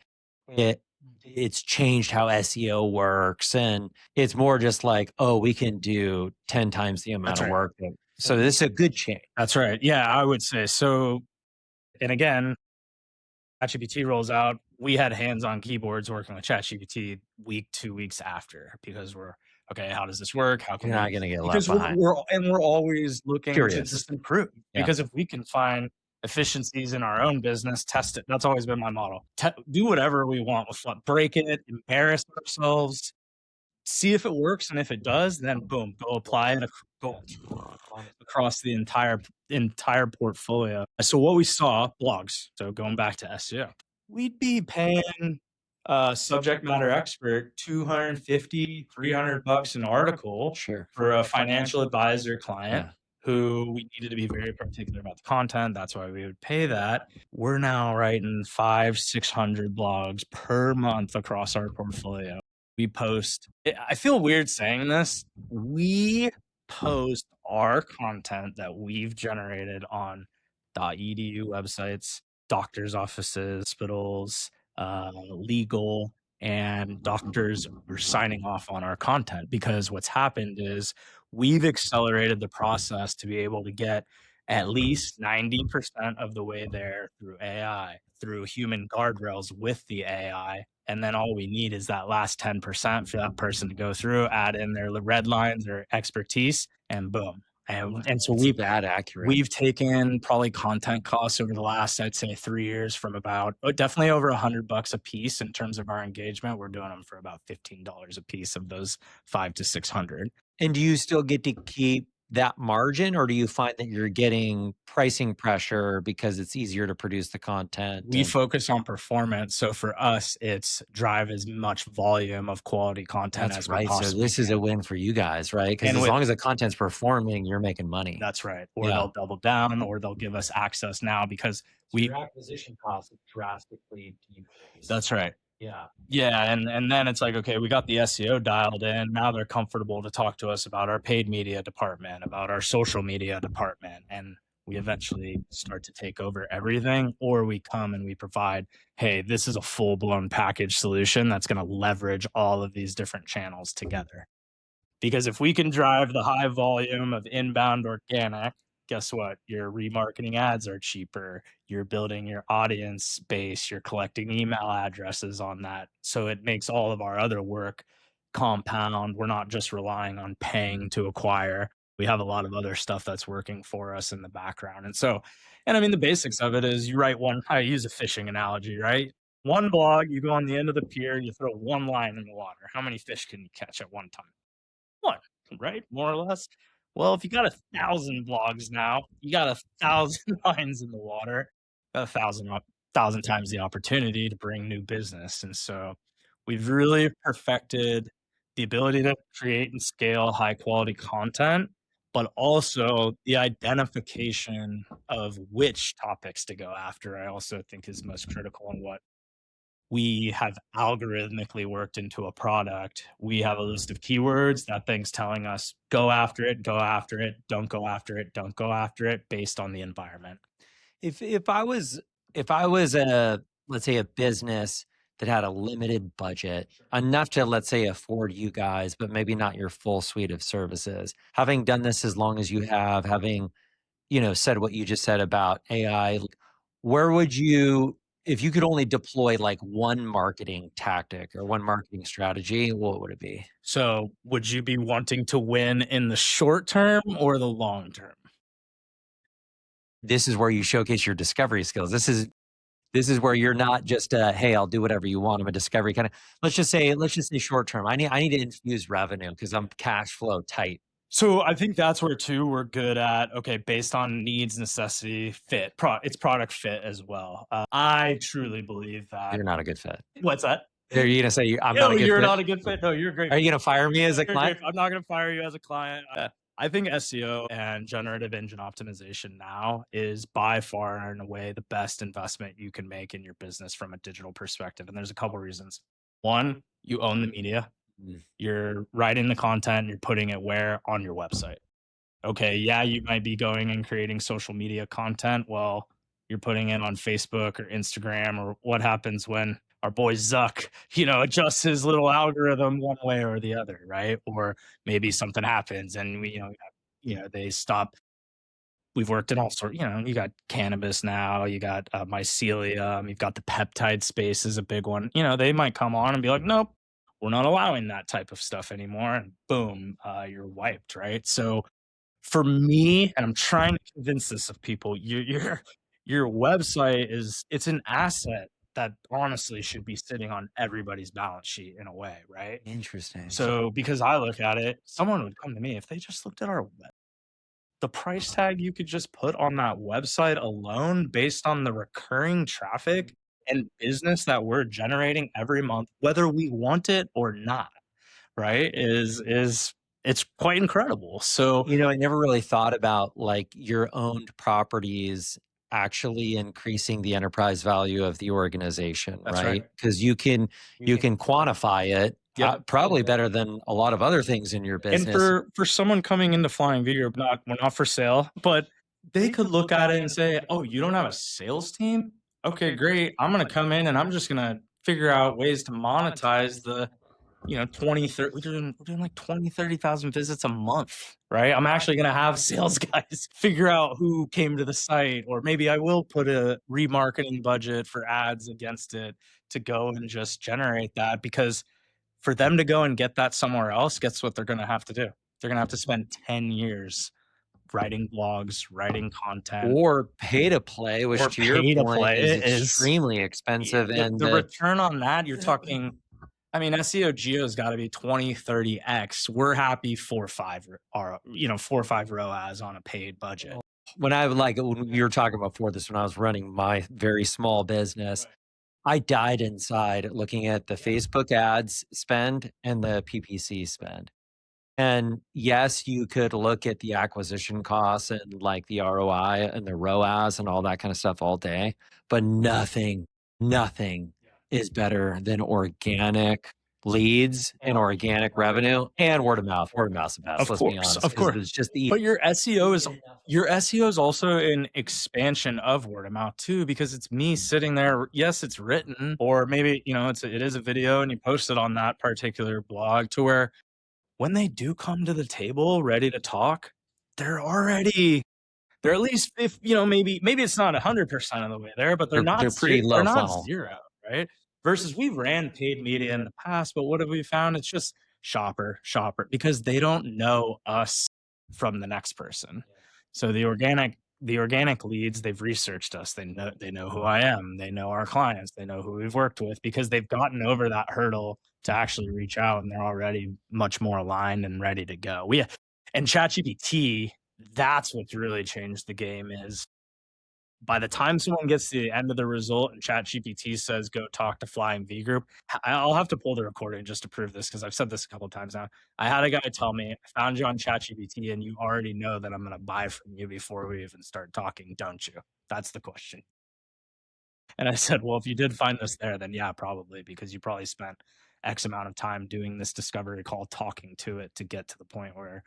it's changed how SEO works, and it's more just like, oh, we can do 10 times the amount That's of right. work. So this is a good change. That's right. Yeah, I would say so. And again, ChatGPT rolls out. We had hands-on keyboards working with ChatGPT 2 weeks after, because we're okay. How does this work? How can You're we? not going to get left Because behind. we're always looking to Curious. just improve. Yeah. Because if we can find efficiencies in our own business, test it. That's always been my model. Do whatever we want with fun. Break it, embarrass ourselves, see if it works, and if it does, then boom, go apply it. Go across the entire portfolio. So what we saw, blogs. So going back to SEO, we'd be paying a subject matter expert $250, $300 an article Sure. for a financial advisor client. Yeah. Who we needed to be very particular about the content. That's why we would pay that. We're now writing 500-600 blogs per month across our portfolio. We post, I feel weird saying this, we post our content that we've generated on .edu websites, doctors' offices, hospitals, legal, and doctors are signing off on our content, because what's happened is we've accelerated the process to be able to get at least 90% of the way there through AI, through human guardrails with the AI. And then all we need is that last 10% for that person to go through, add in their red lines or expertise, and boom. And so It's that accurate. we've taken probably content costs over the last, I'd say, 3 years from about definitely over $100 a piece in terms of our engagement. We're doing them for about $15 a piece of those 500 to 600. And do you still get to keep that margin, or do you find that you're getting pricing pressure because it's easier to produce the content? We focus on performance. So for us, it's drive as much volume of quality content as we possibly So this is a win for you guys, right? Because as long as the content's performing, you're making money. That's right. Or they'll double down, or they'll give us access now because your acquisition costs drastically decreased. That's right. Yeah. Yeah, and then it's like, okay, we got the SEO dialed in. Now they're comfortable to talk to us about our paid media department, about our social media department, and we eventually start to take over everything, or we come and we provide, hey, this is a full-blown package solution that's going to leverage all of these different channels together. Because if we can drive the high volume of inbound organic, guess what? Your remarketing ads are cheaper. You're building your audience base. You're collecting email addresses on that. So it makes all of our other work compound. We're not just relying on paying to acquire. We have a lot of other stuff that's working for us in the background. And I mean, the basics of it is you write one, I use a fishing analogy, right? One blog, you go on the end of the pier, you throw one line in the water. How many fish can you catch at one time? One, right? More or less. Well, if you got 1,000 blogs now, you got 1,000 lines in the water, 1,000 times the opportunity to bring new business. And so we've really perfected the ability to create and scale high quality content, but also the identification of which topics to go after, I also think is most critical in what we have algorithmically worked into a product. We have a list of keywords. That thing's telling us, go after it, don't go after it, don't go after it, based on the environment. If I was let's say a business that had a limited budget, enough to, let's say, afford you guys, but maybe not your full suite of services, having done this as long as you have, having, said what you just said about AI, where would you if you could only deploy like one marketing tactic or one marketing strategy, what would it be? So would you be wanting to win in the short term or the long term? This is where you showcase your discovery skills. This is where you're not just hey, I'll do whatever you want. I'm a discovery kind of. Let's just say short term. I need to infuse revenue because I'm cash flow tight. So I think that's where too we're good at. Okay, based on needs, necessity, fit. It's product fit as well. I truly believe that. You're not a good fit. What's that? Are you gonna say I'm not No, a good you're fit? not a good fit. No, you're a great. Are you gonna fire me as a client? I'm not going to fire you as a client. I think SEO and generative engine optimization now is by far and away the best investment you can make in your business from a digital perspective. And there's a couple reasons. One, you own the media. Mm. You're writing the content, you're putting it where? On your website. Okay, yeah, you might be going and creating social media content. Well, you're putting it on Facebook or Instagram, or what happens when our boy Zuck, adjusts his little algorithm one way or the other, right? Or maybe something happens and they stop. We've worked in all sorts, you got cannabis now, you got mycelium, you've got the peptide space is a big one. They might come on and be like, nope, we're not allowing that type of stuff anymore. And boom, you're wiped, right? So for me, and I'm trying to convince this of people, your website it's an asset that honestly should be sitting on everybody's balance sheet in a way, right? Interesting. So because I look at it, someone would come to me if they just looked at the price tag you could just put on that website alone based on the recurring traffic and business that we're generating every month, whether we want it or not, right? Is it's quite incredible. So I never really thought about like your owned properties actually increasing the enterprise value of the organization, that's right. right? Because you can quantify it Yep. probably better than a lot of other things in your And business. for someone coming into Flying V, we're not for sale, but they could look at it and say, "Oh, you don't have a sales team? Okay, great. I'm gonna come in and I'm just gonna figure out ways to monetize the 20, 30, we're doing like 20, 30,000 visits a month, right? I'm actually going to have sales guys figure out who came to the site, or maybe I will put a remarketing budget for ads against it to go and just generate that, because for them to go and get that somewhere else, guess what they're going to have to do? They're going to have to spend 10 years writing blogs, writing content, Or pay to play, which or to your pay to point play is is extremely expensive. And the return on that. You're talking, I mean, SEO GEO's got to be 20, 30x. We're happy 4 or 5 ROAS on a paid budget. when you were talking about before this, when I was running my very small business, I died inside looking at the Facebook ads spend and the PPC spend. And yes, you could look at the acquisition costs and like the ROI and the ROAS and all that kind of stuff all day, but nothing is better than organic leads and organic revenue and word of mouth. Word of mouth's the best. Of Let's be course, honest, of 'cause course. it's just the But your SEO is also an expansion of word of mouth too, because it's me sitting there. Yes, it's written, or maybe it is a video, and you post it on that particular blog, to where when they do come to the table ready to talk, they're at least, if maybe it's not 100% of the way there, but they're pretty low they're not funnel. zero, right? Versus we've ran paid media in the past, but what have we found? It's just shopper, because they don't know us from the next person. So the organic leads, they've researched us. They know who I am. They know our clients. They know who we've worked with, because they've gotten over that hurdle to actually reach out, and they're already much more aligned and ready to go. And ChatGPT, that's what's really changed the game. Is by the time someone gets to the end of the result and ChatGPT says, "Go talk to Flying V Group," I'll have to pull the recording just to prove this, because I've said this a couple of times now. I had a guy tell me, "I found you on ChatGPT, and you already know that I'm going to buy from you before we even start talking, don't you?" That's the question. And I said, "Well, if you did find this there, then yeah, probably, because you probably spent X amount of time doing this discovery call, talking to it to get to the point where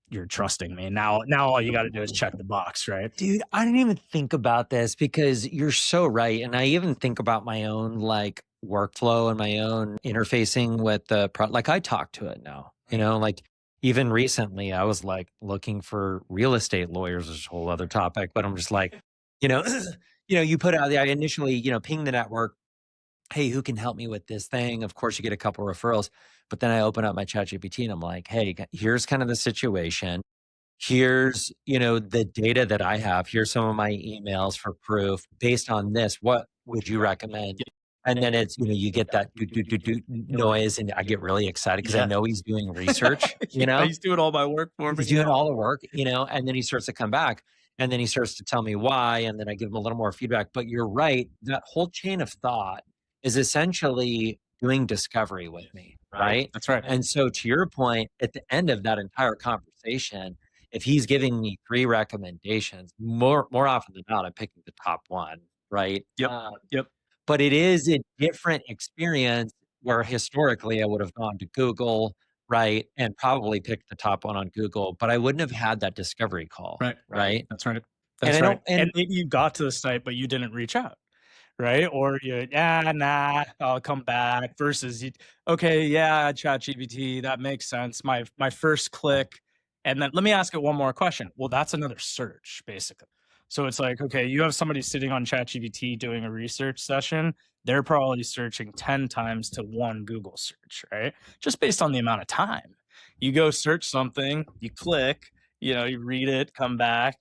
you're trusting me. Now all you got to do is check the box, right?" Dude, I didn't even think about this because you're so right. And I even think about my own like workflow and my own interfacing with the like I talk to it now, like even recently I was like looking for real estate lawyers, which is a whole other topic, but I'm just like, you know, you put out the, I initially, ping the network, hey, who can help me with this thing? Of course, you get a couple referrals, but then I open up my ChatGPT and I'm like, hey, here's kind of the situation. Here's, the data that I have. Here's some of my emails for proof. Based on this, what would you recommend? And then it's, you get that do, do, do, do noise, and I get really excited because I know he's doing research, Yeah, he's doing all my work for me. he's doing all the work, and then he starts to come back and then he starts to tell me why. And then I give him a little more feedback. But you're right. That whole chain of thought is essentially doing discovery with me. Right. That's right. And so to your point, at the end of that entire conversation, if he's giving me 3 recommendations, more often than not, I'm picking the top one. Right. Yep. Yep. But it is a different experience where historically I would have gone to Google, right, and probably picked the top one on Google, but I wouldn't have had that discovery call, right? That's right. And That's I right. don't, and And maybe you got to the site, but you didn't reach out. Right? Or you, "Yeah, nah, I'll come back," versus you, "Okay, yeah, ChatGPT, that makes sense. My first click, and then let me ask it one more question." Well, that's another search, basically. So it's like, okay, you have somebody sitting on ChatGPT doing a research session, they're probably searching 10 times to 1 Google search, right? Just based on the amount of time. You go search something, you click, you read it, come back,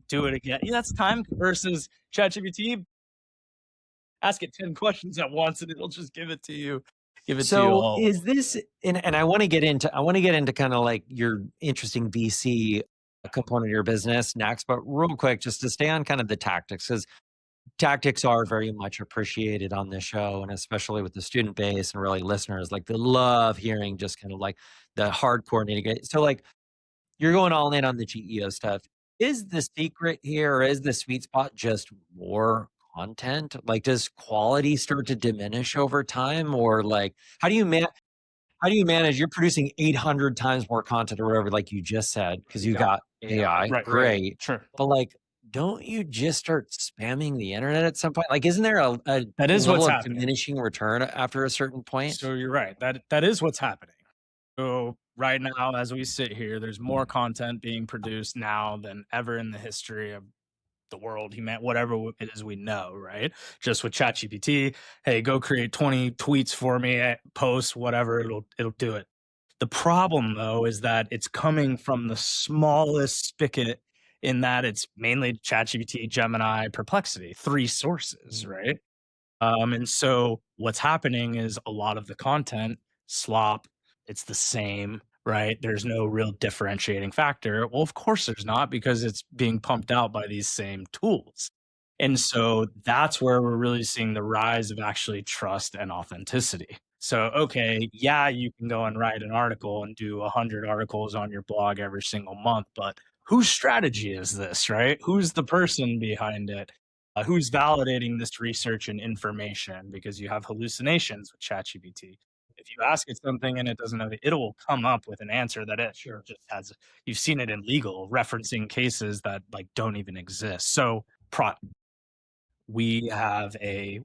do it again. Yeah, that's time versus ChatGPT, ask it 10 questions at once and it'll just give it to you. Give it to you so all. is this, and I want to get into kind of like your interesting VC component of your business next, but real quick, just to stay on kind of the tactics, because tactics are very much appreciated on this show, and especially with the student base and really listeners, like they love hearing just kind of like the hardcore nitty gritty. So like you're going all in on the GEO stuff. Is the secret here, or is the sweet spot just more content? Like, does quality start to diminish over time, or like how do you manage? You're producing 800 times more content or whatever, like you just said, because you got AI, Right. great. Sure. But like, don't you just start spamming the internet at some point? Like, isn't there a That is level what's of happening. diminishing return after a certain point? So you're right. That is what's happening. So right now, as we sit here, there's more content being produced now than ever in the history of the world, whatever it is we know, right? Just with ChatGPT, hey, go create 20 tweets for me, post whatever, it'll do it. The problem though is that it's coming from the smallest spigot, in that it's mainly ChatGPT, Gemini, Perplexity, 3 sources, right? And so what's happening is a lot of the content slop. It's the same, right? There's no real differentiating factor. Well, of course there's not, because it's being pumped out by these same tools. And so that's where we're really seeing the rise of actually trust and authenticity. So, okay, yeah, you can go and write an article and do 100 articles on your blog every single month, but whose strategy is this, right? Who's the person behind it? Who's validating this research and information? Because you have hallucinations with ChatGPT. If you ask it something and it doesn't know, it will come up with an answer that it just has. You've seen it in legal, referencing cases that like don't even exist. So we have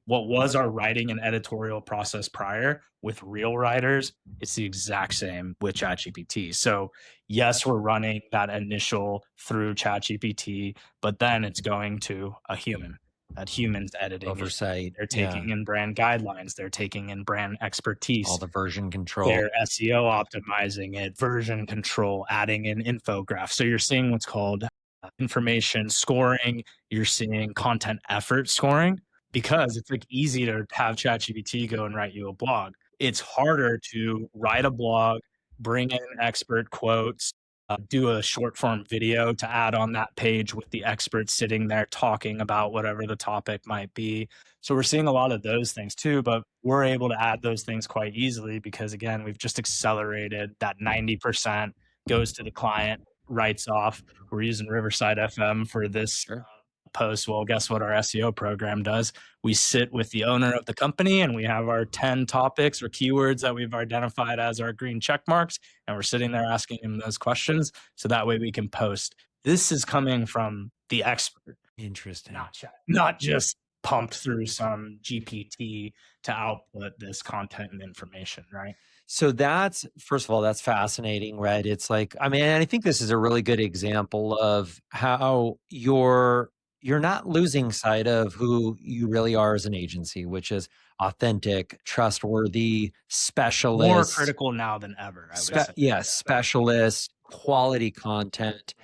what was our writing and editorial process prior with real writers. It's the exact same with ChatGPT. So yes, we're running that initial through ChatGPT, but then it's going to a human. That human's editing Oversight. They're taking in brand guidelines. They're taking in brand expertise. All the version control. They're SEO optimizing it, version control, adding in infographics. So you're seeing what's called information scoring. You're seeing content effort scoring, because it's like easy to have ChatGPT go and write you a blog. It's harder to write a blog, bring in expert quotes, do a short form video to add on that page with the expert sitting there talking about whatever the topic might be. So we're seeing a lot of those things too, but we're able to add those things quite easily because, again, we've just accelerated that 90% goes to the client, writes off. We're using Riverside FM for this post. Well, guess what our SEO program does? We sit with the owner of the company and we have our 10 topics or keywords that we've identified as our green check marks. And we're sitting there asking him those questions. So that way we can post. This is coming from the expert. Interesting. Not just pumped through some GPT to output this content and information, right? So that's, first of all, that's fascinating, right? It's like, I mean, I think this is a really good example of how you're not losing sight of who you really are as an agency, which is authentic, trustworthy, More specialist, critical now than ever, I would say. specialist, quality content,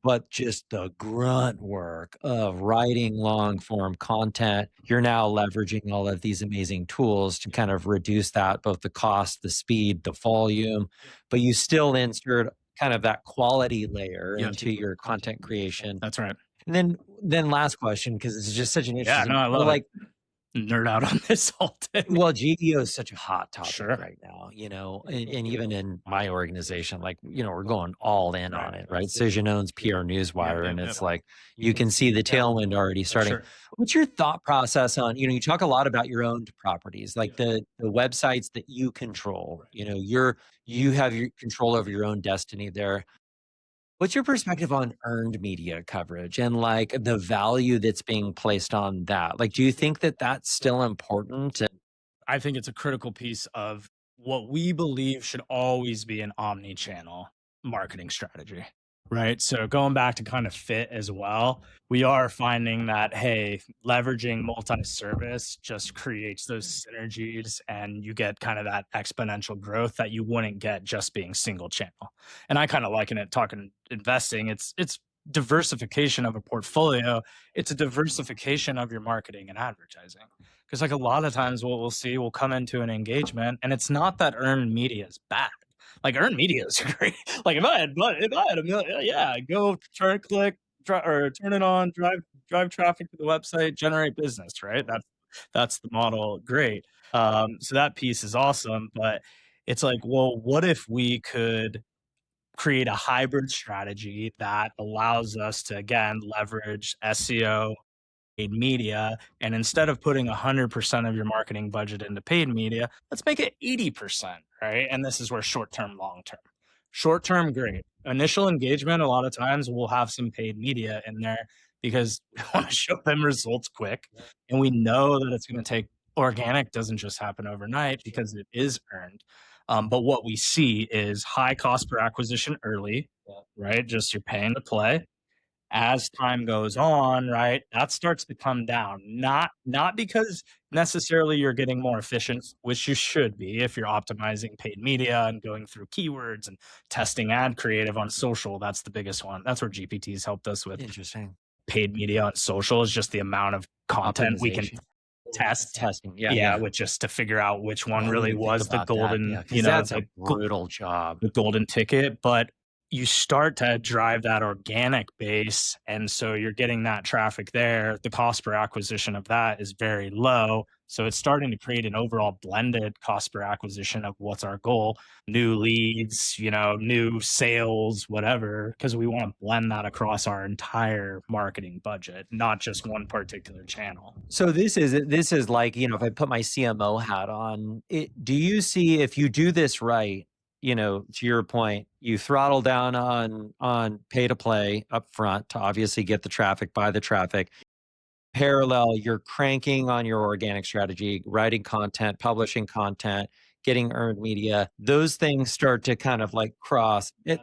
but just the grunt work of writing long form content. You're now leveraging all of these amazing tools to kind of reduce that, both the cost, the speed, the volume, but you still insert kind of that quality layer Yep. into your content creation. That's right. And then last question, because it's just such an Yeah, interesting, no, I love like, it. Nerd out on this all day. well, GEO is such a hot topic Sure. right now, and even in my organization, like, we're going all in on it, right? Cision owns PR Newswire, and it's like, you can see the tailwind already starting. Sure. What's your thought process on, you talk a lot about your owned properties, like the websites that you control, you have your control over your own destiny there. What's your perspective on earned media coverage and like the value that's being placed on that? Like, do you think that that's still important? I think it's a critical piece of what we believe should always be an omni-channel marketing strategy, right? So going back to kind of fit as well, we are finding that, hey, leveraging multi-service just creates those synergies and you get kind of that exponential growth that you wouldn't get just being single channel. And I kind of liken it, talking investing, it's diversification of a portfolio. It's a diversification of your marketing and advertising. Because like a lot of times what we'll see, we'll come into an engagement and it's not that earned media is bad. Like earned media is great. Like if I had a million, yeah, go turn click or turn it on, drive traffic to the website, generate business, right? That's the model. Great. So that piece is awesome. But it's like, well, what if we could create a hybrid strategy that allows us to again leverage SEO, paid media, and instead of putting 100% of your marketing budget into paid media, let's make it 80%, right? And this is where short term, long term. Short term, great. Initial engagement, a lot of times we'll have some paid media in there because we want to show them results quick. And we know that it's going to take organic, doesn't just happen overnight because it is earned. But what we see is high cost per acquisition early, right? Just you're paying to play. As time goes on, right, that starts to come down. Not because necessarily you're getting more efficient, which you should be if you're optimizing paid media and going through keywords and testing ad creative on social. That's the biggest one. That's where GPT's helped us with. Interesting. Paid media on social is just the amount of content we can testing. Yeah, with just to figure out which one really was the golden, that's a brutal job. The golden ticket. But you start to drive that organic base. And so you're getting that traffic there. The cost per acquisition of that is very low. So it's starting to create an overall blended cost per acquisition of what's our goal, new leads, new sales, whatever, because we want to blend that across our entire marketing budget, not just one particular channel. So this is like, if I put my CMO hat on, do you see, if you do this right, to your point, you throttle down on pay to play up front to obviously get the traffic, buy the traffic. Parallel, you're cranking on your organic strategy, writing content, publishing content, getting earned media. Those things start to kind of like cross. At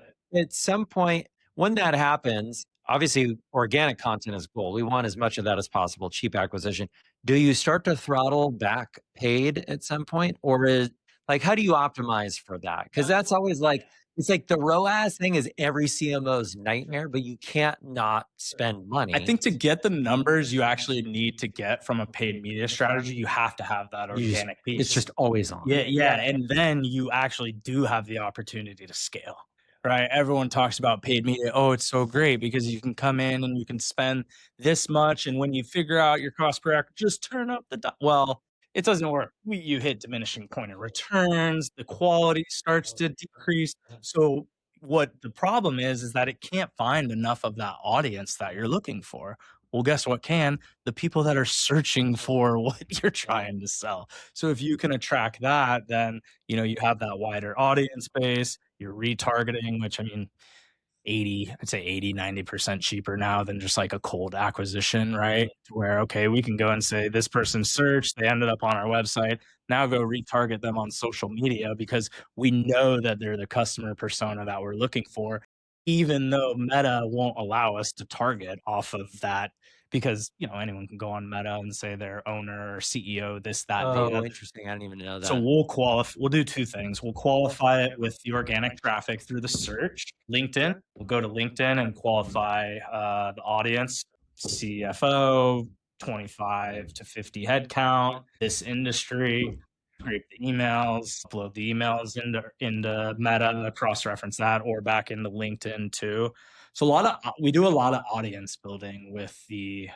some point, when that happens, obviously organic content is gold. We want as much of that as possible, cheap acquisition. Do you start to throttle back paid at some point? Or is like, how do you optimize for that? Because that's always like, it's like the ROAS thing is every CMO's nightmare, but you can't not spend money. I think to get the numbers you actually need to get from a paid media strategy, you have to have that organic piece. It's just always on. Yeah. And then you actually do have the opportunity to scale, right? Everyone talks about paid media. Oh, it's so great because you can come in and you can spend this much. And when you figure out your cost per acquisition, just turn up well, it doesn't work. You hit diminishing point of returns, the quality starts to decrease. So what the problem is that it can't find enough of that audience that you're looking for. Well, guess what can? The people that are searching for what you're trying to sell. So if you can attract that, then you have that wider audience base, you're retargeting, which I'd say 80, 90% cheaper now than just like a cold acquisition, right? Where, okay, we can go and say this person searched, they ended up on our website. Now go retarget them on social media because we know that they're the customer persona that we're looking for, even though Meta won't allow us to target off of that because, you know, anyone can go on Meta and say they're owner or CEO, this, that, and the Oh, other. interesting. I didn't even know So that. we'll do two things. We'll qualify it with the organic traffic through the search. LinkedIn, we'll go to LinkedIn and qualify the audience, CFO, 25 to 50 headcount, this industry, scrape the emails, upload the emails into Meta, cross-reference that, or back into LinkedIn too. So we do a lot of audience building with the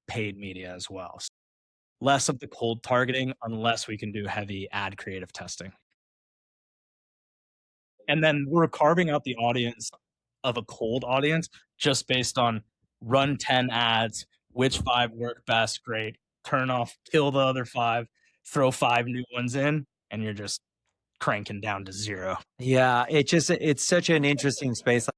paid media as well. Less of the cold targeting unless we can do heavy ad creative testing. And then we're carving out the audience of a cold audience just based on run 10 ads, which 5 work best, great, turn off, kill the other 5, throw 5 new ones in, and you're just cranking down to 0. Yeah, it's such an interesting space.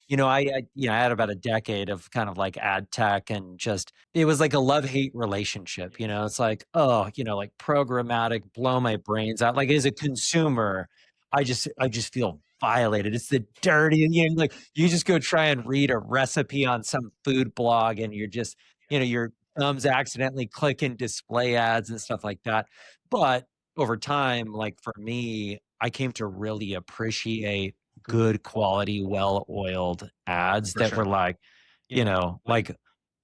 You know, I had about a decade of kind of like ad tech, and just it was like a love-hate relationship, you know? It's like, oh, you know, like programmatic, blow my brains out. Like as a consumer, I just feel violated. It's the dirty, you know, like you just go try and read a recipe on some food blog and you're just, you know, your thumbs accidentally clicking display ads and stuff like that. But over time, like for me, I came to really appreciate good quality, well-oiled ads For that sure. were like, you know, like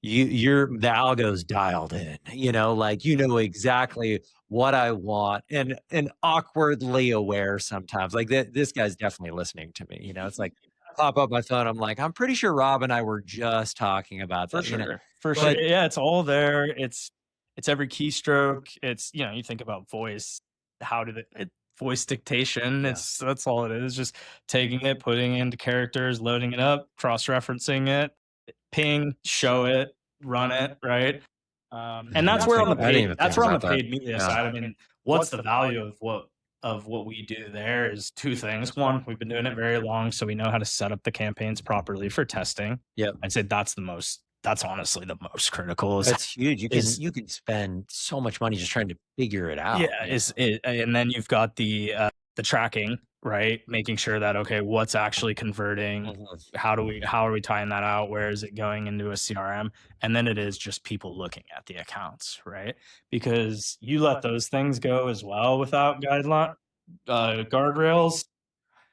you're the algo's dialed in, you know, like you know exactly what I want, and awkwardly aware sometimes. Like this guy's definitely listening to me, you know. It's like pop up my phone. I'm like, I'm pretty sure Rob and I were just talking about For that, you know. sure, for sure. But Yeah, it's all there. It's every keystroke. It's, you know, you think about voice, how did voice dictation, Yeah. that's all it is, just taking it, putting it into characters, loading it up, cross-referencing it, ping, show it, run it, right? And I that's where on the didn't paid even think about that. media Yeah. side, I mean, what's the value of what we do there is two things. One, we've been doing it very long, so we know how to set up the campaigns properly for testing. Yep. I'd say that's honestly the most critical. That's huge. Is You can spend so much money just trying to figure it out. yeah, is it, and then you've got the tracking, right? Making sure that, okay, what's actually converting? Mhm. How are we tying that out? Where is it going into a CRM? And then it is just people looking at the accounts, right? Because you let those things go as well without guardrails.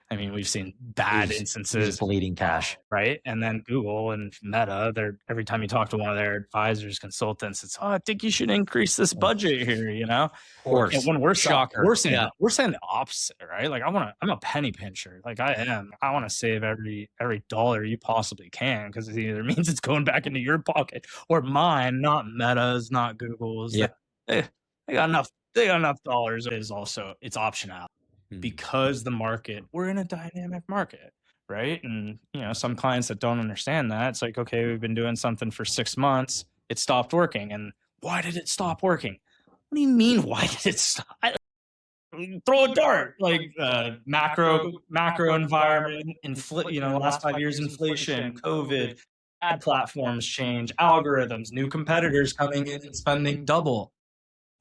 I mean, we've seen bad You're instances, just bleeding cash. right? And then Google and Meta, they're every time you talk to one of their advisors, consultants, it's, oh, I think you should increase this budget here, you know? Of course. And when Shocker. we're saying Yeah. we're saying the opposite, right? Like I'm a penny pincher. Like I am. I want to save every dollar you possibly can, because it either means it's going back into your pocket or mine, not Meta's, not Google's. Yeah. They got enough. They got enough dollars. It is also, it's optional Mhm. because we're in a dynamic market, right? And, you know, some clients that don't understand that, it's like, okay, we've been doing something for 6 months, it stopped working. And why did it stop working? What do you mean, why did it stop? Throw a dart, like macro environment, you know, last 5 years, inflation, COVID, ad platforms change, algorithms, new competitors coming in and spending double.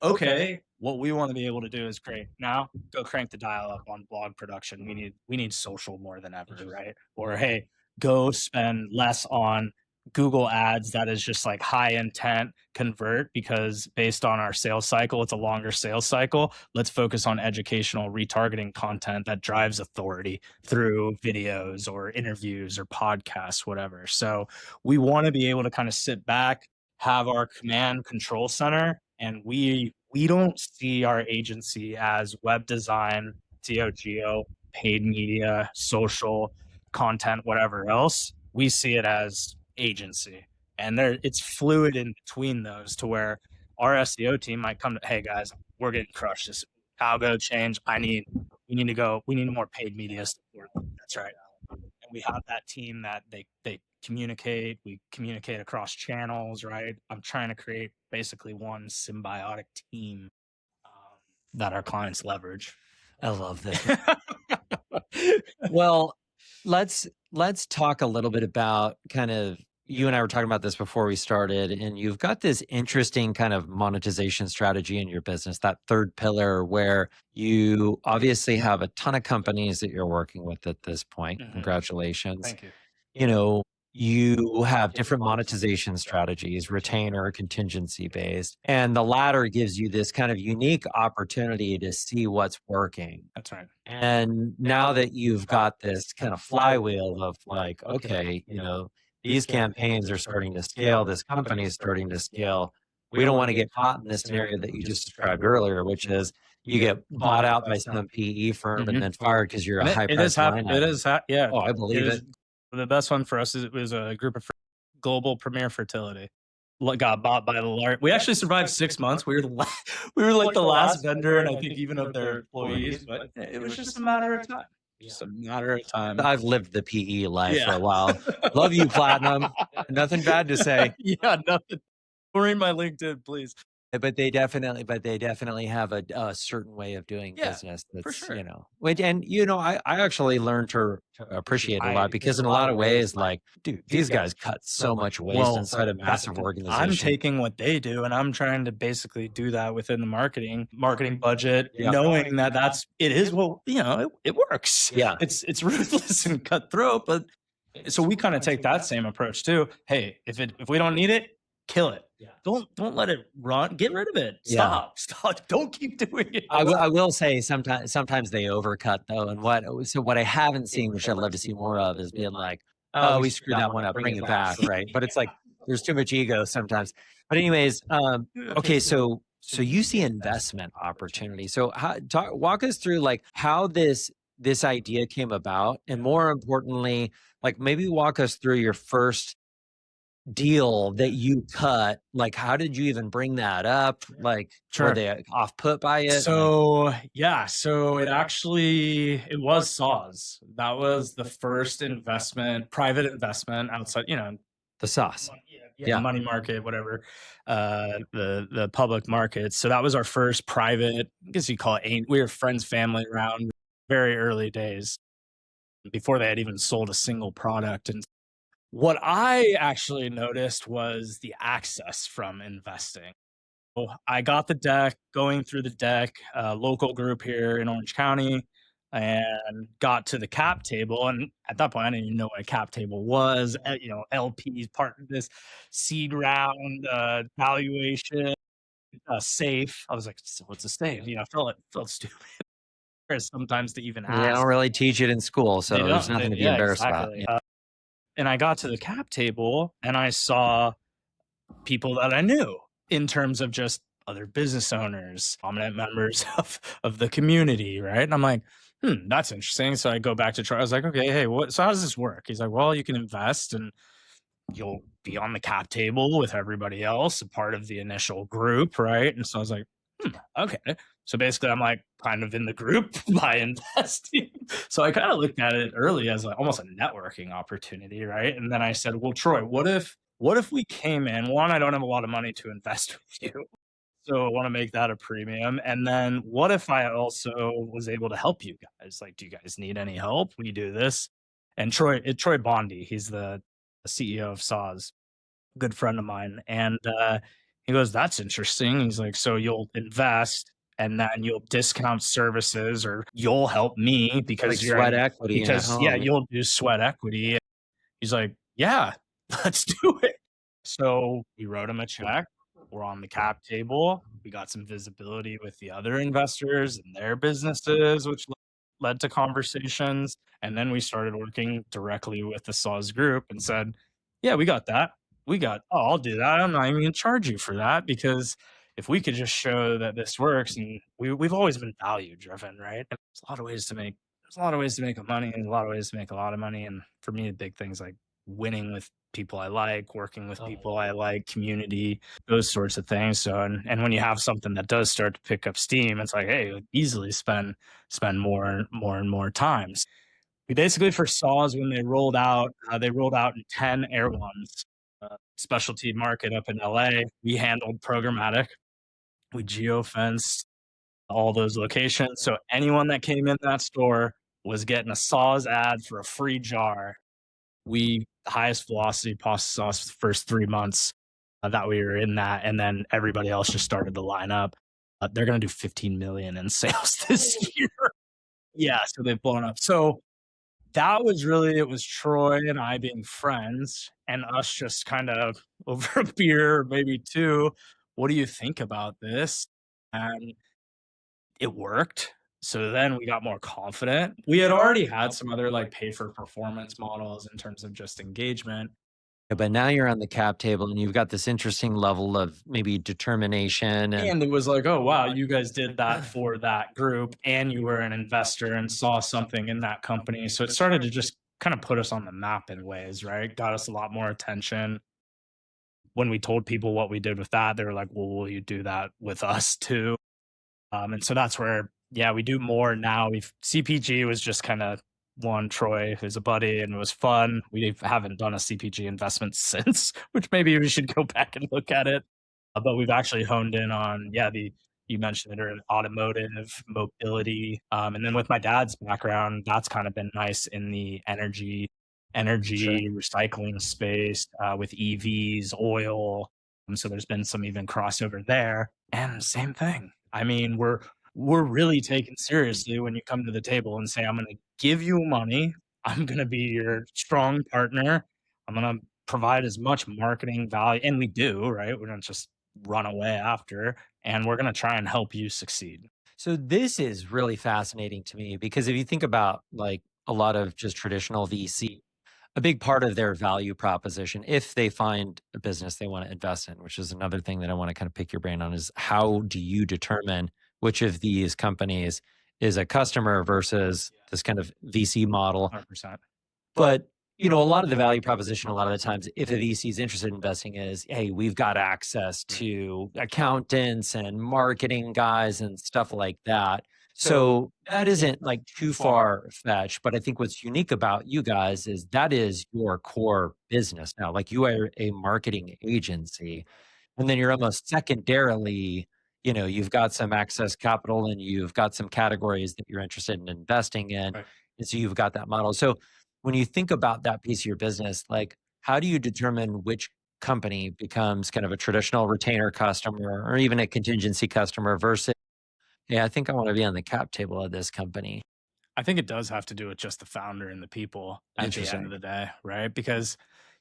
Okay, what we want to be able to do is great. Now go crank the dial up on blog production. We need social more than ever, right? Or hey, go spend less on Google ads that is just like high intent convert, because based on our sales cycle, it's a longer sales cycle. Let's focus on educational retargeting content that drives authority through videos or interviews or podcasts, whatever. So we want to be able to kind of sit back, have our command control center, and we don't see our agency as web design, SEO, GEO, paid media, social content, whatever else. We see it as agency, and there it's fluid in between those, to where our SEO team might come to, hey guys, we're getting crushed, this algo change, we need more paid media support. That's right. And we have that team that they communicate, we communicate across channels, right? I'm trying to create basically one symbiotic team that our clients leverage. I love this. Well, let's talk a little bit about kind of, you and I were talking about this before we started, and you've got this interesting kind of monetization strategy in your business, that third pillar, where you obviously have a ton of companies that you're working with at this point. Mhm. Congratulations. Thank you. You know, you have different monetization strategies, retainer, contingency based. And the latter gives you this kind of unique opportunity to see what's working. That's right. And now that you've got this kind of flywheel of like, okay, these campaigns are starting to scale, this company is starting to scale. We don't want to get caught in this scenario that you just described earlier, which is you get bought out by some PE firm and then fired because you're a high price line It item. is, yeah. Oh, I believe it. The best one for us is it was a group of global premier fertility. Got bought by the large. We actually survived 6 months. We were we were like the last vendor, and I think even of their employees. But it was just a matter of time. Just a matter of time. I've lived the PE life for a while. Love you, Platinum. Nothing bad to say. Yeah, nothing. Read my LinkedIn, please. But they definitely have a certain way of doing business that's, for sure. which, and, I actually learned to appreciate a lot because in a lot of ways, like, dude, these guys cut so much waste inside a massive organization. I'm taking what they do and I'm trying to basically do that within the marketing budget, knowing that it is what, it works. Yeah. It's ruthless and cutthroat, but so we kind of take that same approach too. Hey, if we don't need it, kill it. Yeah. Don't let it run. Get rid of it. Stop. Don't keep doing it. I will say sometimes they overcut though. And what I haven't seen, which I'd love to see more of, is being like, oh, we screwed that one up, bring it back, right? But it's like there's too much ego sometimes. But anyways, okay, so you see investment opportunity. So walk us through like how this idea came about, and more importantly, like maybe walk us through your first deal that you cut. Like, how did you even bring that up? Like, were they off put by it? So it was Saws. That was the first private investment outside, the sauce. Yeah, money market, whatever, the public market. So that was our first private, I guess you call it, we were friends, family around, very early days, before they had even sold a single product. And what I actually noticed was the access from investing. So I got the deck, going through the deck, local group here in Orange County, and got to the cap table. And at that point, I didn't even know what a cap table was. LPs, part of this seed round, valuation, safe. I was like, so what's a safe? I felt stupid. Sometimes to even ask. They don't really teach it in school, so there's nothing to be embarrassed about. And I got to the cap table and I saw people that I knew in terms of just other business owners, prominent members of the community, right? And I'm like, that's interesting. So I go back to try. I was like, okay, hey, so how does this work? He's like, well, you can invest and you'll be on the cap table with everybody else, a part of the initial group, right? And so I was like, okay. So basically, I'm like kind of in the group by investing. So I kind of looked at it early as like almost a networking opportunity, right? And then I said, well, Troy, what if we came in? One, I don't have a lot of money to invest with you, so I want to make that a premium. And then what if I also was able to help you guys? Like, do you guys need any help? We do this. And Troy Bondi, he's the CEO of Saws, good friend of mine, and he goes, that's interesting. He's like, so you'll invest and then you'll discount services, or you'll help me because like sweat equity. You'll do sweat equity. He's like, yeah, let's do it. So we wrote him a check. We're on the cap table. We got some visibility with the other investors and their businesses, which led to conversations. And then we started working directly with the Saws group and said, yeah, we got that. I'll do that. I'm not even going to charge you for that, because if we could just show that this works, and we've always been value driven, right? And there's a lot of ways to make money, and a lot of ways to make a lot of money. And for me, the big things like winning with people I like, working with people I like, community, those sorts of things. So, and when you have something that does start to pick up steam, it's like, hey, easily spend more and more times. We basically, for Saws, when they rolled out in 10 Air Ones, specialty market up in LA. We handled programmatic. We geo-fenced all those locations. So anyone that came in that store was getting a Saws ad for a free jar. The highest velocity pasta sauce for the first 3 months that we were in that. And then everybody else just started to line up. They're going to do 15 million in sales this year. Yeah. So they've blown up. So That was really it was Troy and I being friends and us just kind of over a beer, maybe 2, "What do you think about this?" And it worked. So then we got more confident. We had already had some other, like, pay for performance models in terms of just engagement, Yeah, but now you're on the cap table and you've got this interesting level of maybe determination and and it was like, "Oh, wow, you guys did that for that group, and you were an investor and saw something in that company." So it started to just kinda put us on the map in ways, right? Got us a lot more attention. When we told people what we did with that, they were like, "Well, will you do that with us too?" And so that's where, yeah, we do more now. We've CPG was just kind of one Troy, who's a buddy, and it was fun. We haven't done a CPG investment since, which maybe we should go back and look at it. But we've actually honed in on, yeah, the you mentioned it, or automotive, mobility, and then with my dad's background, that's kind of been nice in the sure. energy recycling space with EVs, oil. So there's been some even crossover there. And same thing. I mean, we're really taken seriously when you come to the table and say, "I'm going to give you money. I'm going to be your strong partner. I'm going to provide as much marketing value," and we do, right? We don't just run away after, and we're going to try and help you succeed. So this is really fascinating to me because if you think about like a lot of just traditional VC, a big part of their value proposition, if they find a business they want to invest in, which is another thing that I want to kind of pick your brain on, is how do you determine which of these companies is a customer versus this kind of VC model? 100%. But, you know, a lot of the value proposition, a lot of the times, if a VC is interested in investing is, hey, we've got access Right. to accountants and marketing guys and stuff like that. So that isn't like too far fetched. But I think what's unique about you guys is that is your core business now. Like you are a marketing agency. And then you're almost secondarily, you know, you've got some access capital and you've got some categories that you're interested in investing in. Right. And so you've got that model. So when you think about that piece of your business, like how do you determine which company becomes kind of a traditional retainer customer or even a contingency customer versus, yeah, I think I want to be on the cap table of this company. I think it does have to do with just the founder and the people at the end Interesting. of the day, right? Because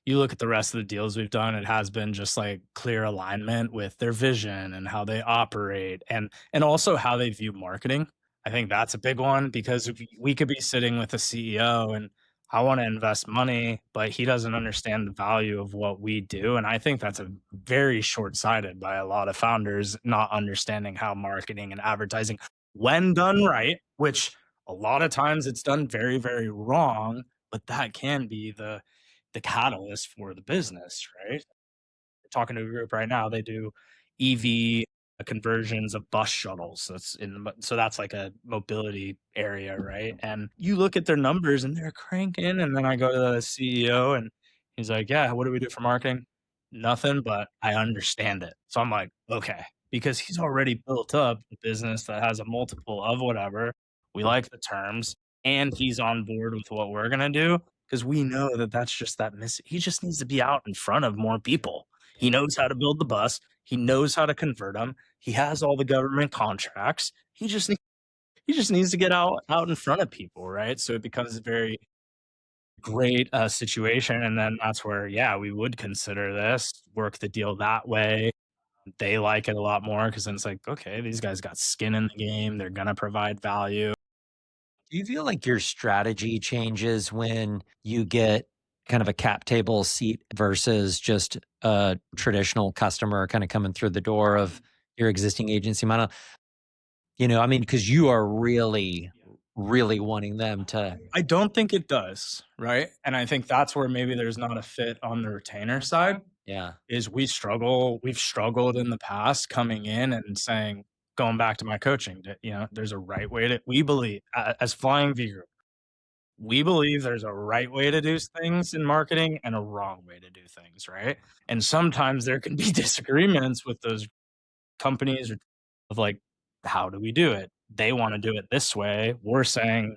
you look at the rest of the deals we've done, it has been just like clear alignment with their vision and how they operate and also how they view marketing. I think that's a big one because if we could be sitting with a CEO and I want to invest money, but he doesn't understand the value of what we do. And I think that's a very short sighted by a lot of founders not understanding how marketing and advertising, when done right, which a lot of times it's done very, very wrong, but that can be the catalyst for the business, right? Talking to a group right now, they do EV conversions of bus shuttles. So that's like a mobility area, right? And you look at their numbers and they're cranking. And then I go to the CEO and he's like, "Yeah, what do we do for marketing? Nothing, but I understand it." So I'm like, okay, because he's already built up a business that has a multiple of whatever. We like the terms, and he's on board with what we're gonna do because we know that that's just that miss. He just needs to be out in front of more people. He knows how to build the bus. He knows how to convert them. He has all the government contracts. He just needs to get out in front of people, right? So it becomes a very great situation, and then that's where, yeah, we would consider this, work the deal that way. They like it a lot more because then it's like, okay, these guys got skin in the game. They're gonna provide value. Do you feel like your strategy changes when you get kind of a cap table seat versus just a traditional customer kind of coming through the door of your existing agency model? You know, I mean, because you are really, really wanting them to, I don't think it does, right? And I think that's where maybe there's not a fit on the retainer side. yeah. Is we've struggled in the past coming in and saying, going back to my coaching, that, there's a right way to we believe as Flying V Group, we believe there's a right way to do things in marketing and a wrong way to do things, right? And sometimes there can be disagreements with those companies of like, how do we do it? They want to do it this way. We're saying,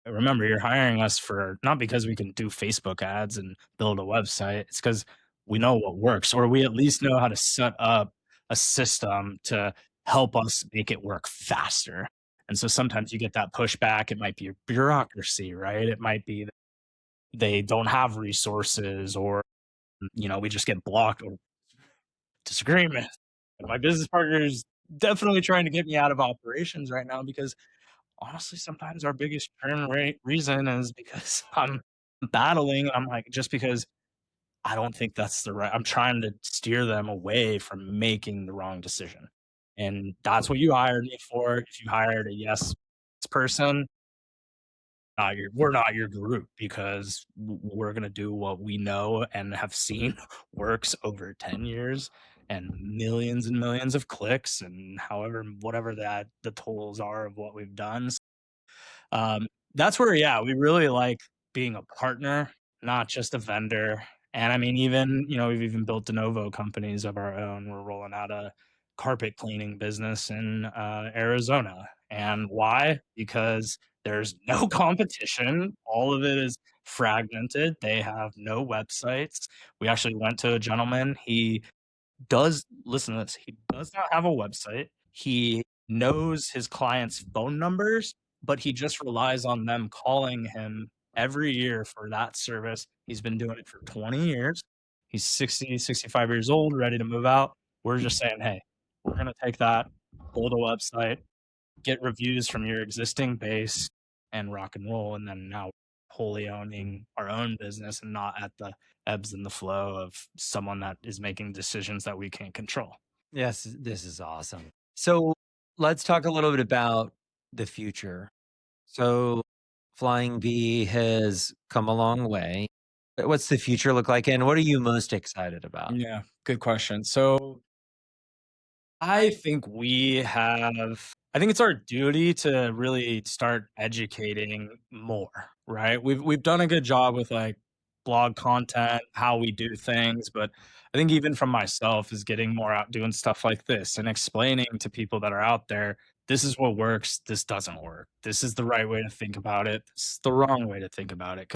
remember, you're hiring us for not because we can do Facebook ads and build a website. It's because we know what works, or we at least know how to set up a system to help us make it work faster. And so sometimes you get that pushback. It might be bureaucracy, right? It might be that they don't have resources, or we just get blocked or disagreement. And my business partner is definitely trying to get me out of operations right now because honestly, sometimes our biggest churn rate reason is because I'm battling. I'm like, just because I don't think that's the right, I'm trying to steer them away from making the wrong decision. And that's what you hired me for. If you hired a yes person, we're not your group, because we're going to do what we know and have seen works over 10 years and millions of clicks, and however whatever that the totals are of what we've done. um, that's where, yeah, we really like being a partner, not just a vendor. And I mean, even, we've even built de novo companies of our own. We're rolling out a carpet cleaning business in Arizona. And why? Because there's no competition. All of it is fragmented. They have no websites. We actually went to a gentleman. He does listen to this. He does not have a website. He knows his clients' phone numbers, but he just relies on them calling him every year for that service. He's been doing it for 20 years. He's 60, 65 years old, ready to move out. We're just saying, hey, we're going to take that, build a website, get reviews from your existing base, and rock and roll. And then now wholly owning our own business and not at the ebbs and the flow of someone that is making decisions that we can't control. Yes, this is awesome. So let's talk a little bit about the future. So Flying V has come a long way. What's the future look like, and what are you most excited about? Yeah, good question. So I think it's our duty to really start educating more, right? We've done a good job with like blog content, how we do things, but I think even from myself is getting more out doing stuff like this and explaining to people that are out there, this is what works, this doesn't work. This is the right way to think about it. This is the wrong way to think about it.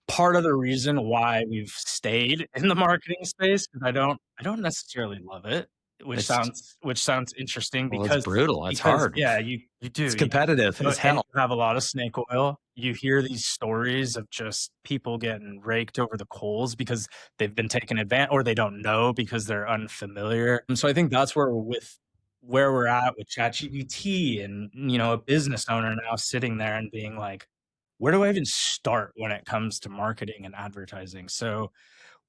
Part of the reason why we've stayed in the marketing space, because I don't necessarily love it, which It's sounds interesting Well, it's because brutal. It's hard. yeah, you do. It's competitive as And hell. you have a lot of snake oil. You hear these stories of just people getting raked over the coals because they've been taken advantage, or they don't know because they're unfamiliar. And so I think that's where we're at with ChatGPT, and a business owner now sitting there and being like, where do I even start when it comes to marketing and advertising? So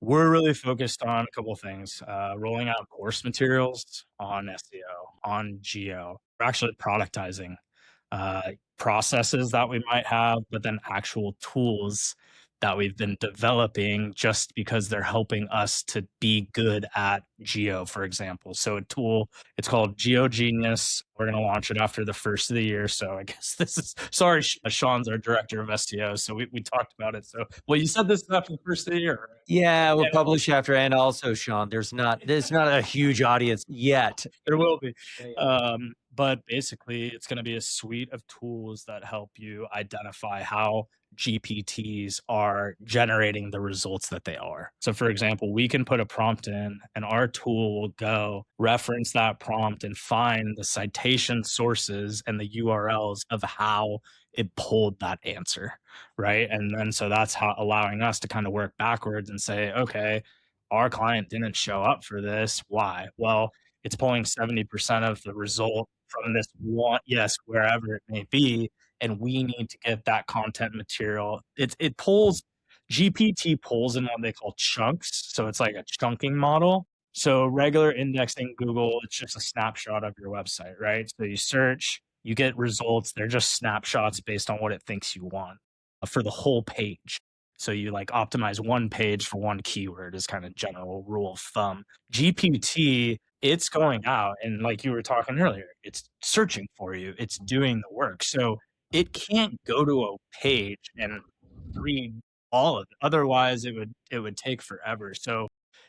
we're really focused on a couple of things, rolling out course materials on SEO, on GEO. We're actually productizing processes that we might have, but then actual tools that we've been developing just because they're helping us to be good at GEO, for example. So a tool, it's called Geo Genius. We're going to launch it after the first of the year. So I guess this is, sorry, Sean's our director of SEO. So we talked about it. So, well, you said this is after the first of the year, right? Yeah, we'll Yeah, no, publish after, and also, Sean, there's not a huge audience yet. there will be. Yeah, yeah. But basically, it's going to be a suite of tools that help you identify how GPTs are generating the results that they are. So, for example, we can put a prompt in, and our tool will go reference that prompt and find the citation sources and the URLs of how it pulled that answer, right? And then so that's how allowing us to kind of work backwards and say, okay, our client didn't show up for this. Why? Well, it's pulling 70% of the result from this one, yes, wherever it may be, and we need to get that content material. It pulls, GPT pulls in what they call chunks, so it's like a chunking model. So regular indexing Google, it's just a snapshot of your website, right? So you search, you get results. They're just snapshots based on what it thinks you want for the whole page. So you like optimize one page for one keyword is kind of general rule of thumb. GPT, it's going out and like you were talking earlier, it's searching for you, it's doing the work. So it can't go to a page and read all of it. Otherwise it would take forever. So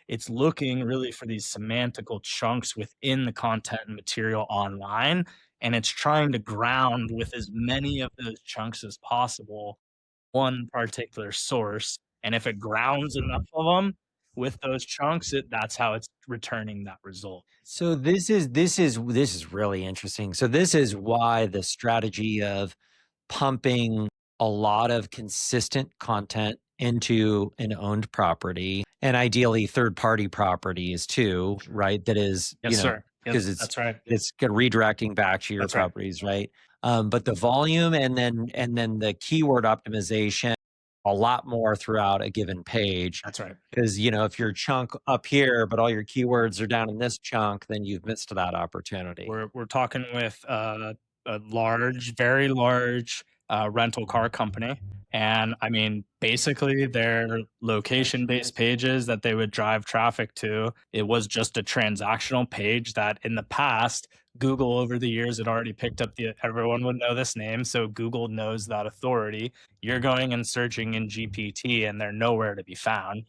it's looking really for these semantical chunks within the content and material online, and it's trying to ground with as many of those chunks as possible one particular source. And if it grounds enough of them, with those chunks, that's how it's returning that result. So this is really interesting. So this is why the strategy of pumping a lot of consistent content into an owned property and ideally third party properties too, right? That is, Yes, sir. Yep, because that's right. it's redirecting back to your That's right. properties, right? But the volume and then the keyword optimization a lot more throughout a given page. That's right. Because if your chunk up here, but all your keywords are down in this chunk, then you've missed that opportunity. We're talking with a large, very large rental car company, and I mean, basically, their location-based pages that they would drive traffic to, it was just a transactional page that, in the past, Google over the years had already picked up the. Everyone would know this name, so Google knows that authority. You're going and searching in GPT, and they're nowhere to be found.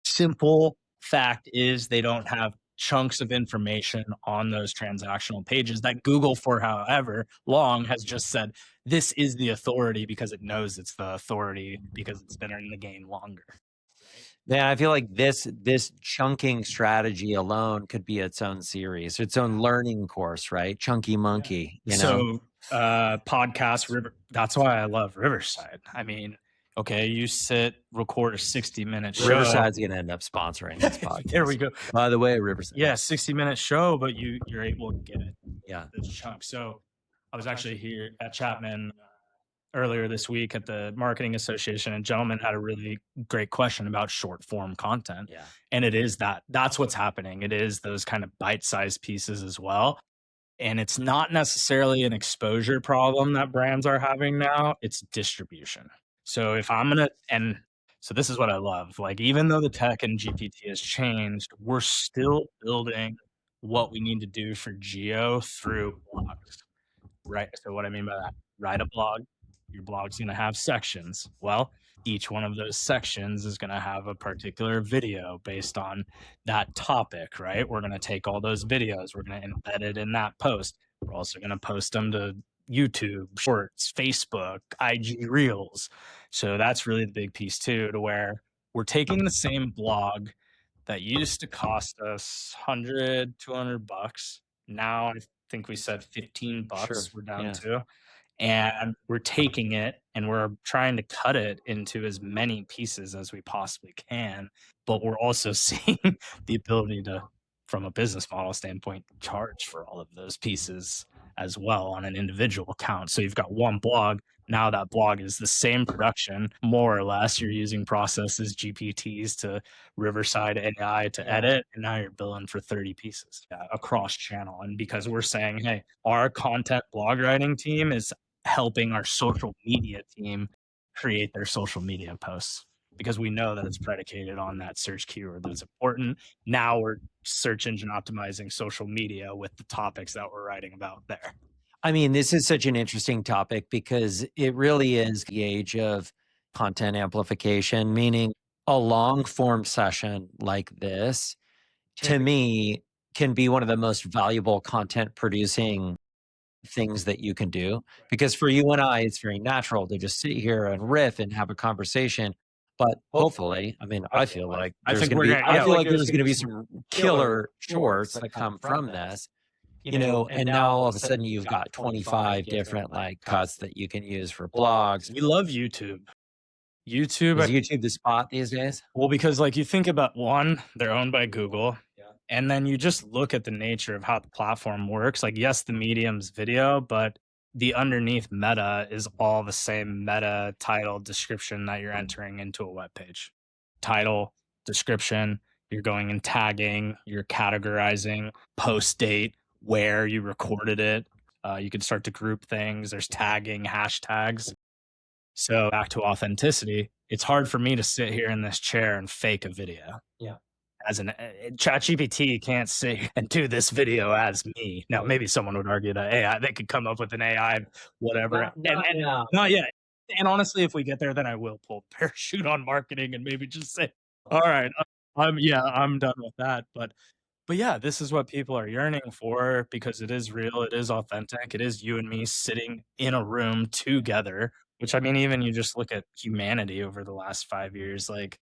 Simple fact is they don't have chunks of information on those transactional pages that Google, for however long, has just said this is the authority because it knows it's the authority because it's been in the game longer. Man, I feel like this chunking strategy alone could be its own series, its own learning course, right? Chunky Monkey, So podcast river, that's why I love Riverside. I mean, okay, you record a 60-minute show. Riverside's gonna end up sponsoring this podcast. There we go. By the way, Riverside. Yeah, 60-minute show, but you're able to get Yeah. those chunks. So I was actually here at Chapman earlier this week at the Marketing Association, and a gentleman had a really great question about short form content. Yeah. And it is that's what's happening. It is those kind of bite-sized pieces as well. And it's not necessarily an exposure problem that brands are having now, it's distribution. So if I'm gonna and so this is what I love. Like, even though the tech and GPT has changed, we're still building what we need to do for GEO through blogs. Right. So what I mean by that, write a blog. Your blog's going to have sections. Well, each one of those sections is going to have a particular video based on that topic, right? We're going to take all those videos, we're going to embed it in that post. We're also going to post them to YouTube, Shorts, Facebook, IG Reels. So that's really the big piece too, to where we're taking the same blog that used to cost us 100, $200. Now I think we said 15 bucks Sure. we're down Yeah. to. And we're taking it and we're trying to cut it into as many pieces as we possibly can. But we're also seeing the ability to, from a business model standpoint, charge for all of those pieces as well on an individual account. So you've got one blog. Now that blog is the same production, more or less. You're using processes, GPTs to Riverside AI to edit, and now you're billing for 30 pieces across channel. And because we're saying, hey, our content blog writing team is helping our social media team create their social media posts because we know that it's predicated on that search keyword that's important. Now we're search engine optimizing social media with the topics that we're writing about there. I mean, this is such an interesting topic because it really is the age of content amplification, meaning a long form session like this, to me, can be one of the most valuable content producing things that you can do. Because for you and I, it's very natural to just sit here and riff and have a conversation. But hopefully, I mean, I feel like I there's think going to we're be, gonna, I yeah, feel like like there's going to be some killer shorts that come from this. And now all of a sudden you've got 25 different like cuts that you can use for blogs. we love YouTube. Is YouTube the spot these days? Well, because like you think about one, they're owned by Google. And then you just look at the nature of how the platform works. Like, yes, the medium's video, but the underneath meta is all the same meta title description that you're entering into a web page. Title, description, you're going and tagging, you're categorizing, post date, where you recorded it. You can start to group things. There's tagging, hashtags. So back to authenticity, it's hard for me to sit here in this chair and fake a video. Yeah. As an ChatGPT can't sit and do this video as me. Now, maybe someone would argue that AI, they could come up with an AI, whatever. Not yet. And honestly, if we get there, then I will pull parachute on marketing and maybe just say, all right, I'm done with that. But yeah, this is what people are yearning for because it is real, it is authentic, it is you and me sitting in a room together. Which I mean, even you just look at humanity over the last 5 years, like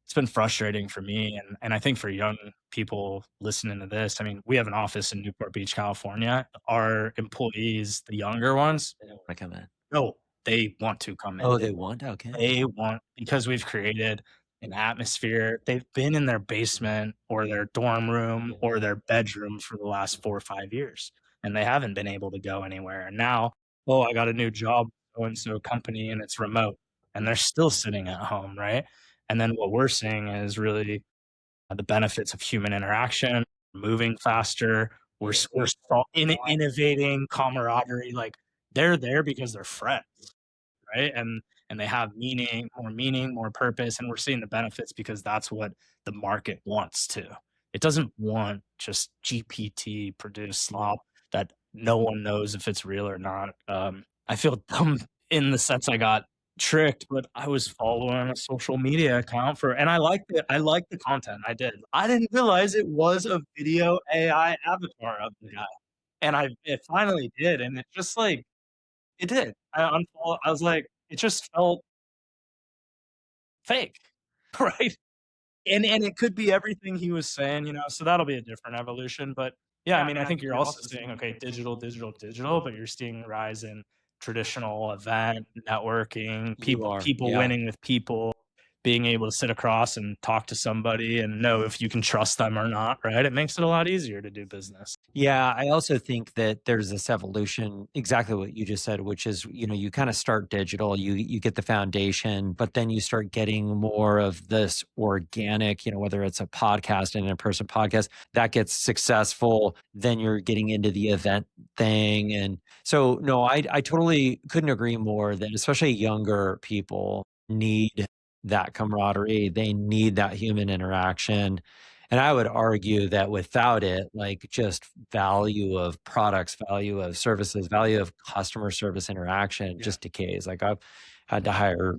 it's been frustrating for me, and I think for young people listening to this, I mean, we have an office in Newport Beach, California. Our employees, the younger ones, They don't wanna come in. no, they want to come in. Oh, they want? Okay. They want, because we've created an atmosphere. They've been in their basement or their dorm room or their bedroom for the last 4 or 5 years, and they haven't been able to go anywhere, and now, "Oh, I got a new job, so and so company, and it's remote," and they're still sitting at home, right? And then what we're seeing is really the benefits of human interaction, moving faster. We're innovating camaraderie. Like, they're there because they're friends, right? And they have meaning, more purpose, and we're seeing the benefits because that's what the market wants to. It doesn't want just GPT produced slop that no one knows if it's real or not. I feel dumb in the sense I got tricked, but I was following a social media account for, and I liked it. I liked the content. I did. I didn't realize it was a video AI avatar of the guy. And it finally did. And it just like it did. I unfollowed. I was like, it just felt fake. Right? And it could be everything he was saying, so that'll be a different evolution, but yeah, I mean, I think you're also seeing, okay, digital, digital, digital, but you're seeing a rise in traditional event, networking, You are, people yeah. winning with people, being able to sit across and talk to somebody and know if you can trust them or not, right? It makes it a lot easier to do business. Yeah, I also think that there's this evolution, exactly what you just said, which is, you kind of start digital, you get the foundation, but then you start getting more of this organic, whether it's a podcast, an in-person podcast that gets successful, then you're getting into the event thing. And so, no, I totally couldn't agree more that especially younger people need that camaraderie. They need that human interaction. And I would argue that without it, like just value of products, value of services, value of customer service interaction Yeah. just decays. Like I've had to hire,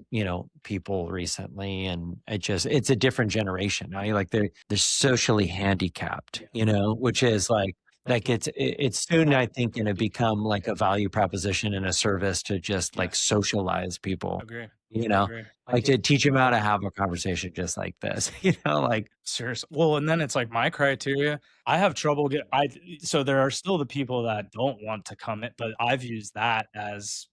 people recently and it's a different generation now. Like they're socially handicapped, which is like it's soon, I think, gonna become like a value proposition and a service to just like socialize people, Agree. you know, Agree. like to teach them how to have a conversation just like this, like Seriously. Well, and then it's like my criteria, I have trouble get I so there are still the people that don't want to come in, but I've used that as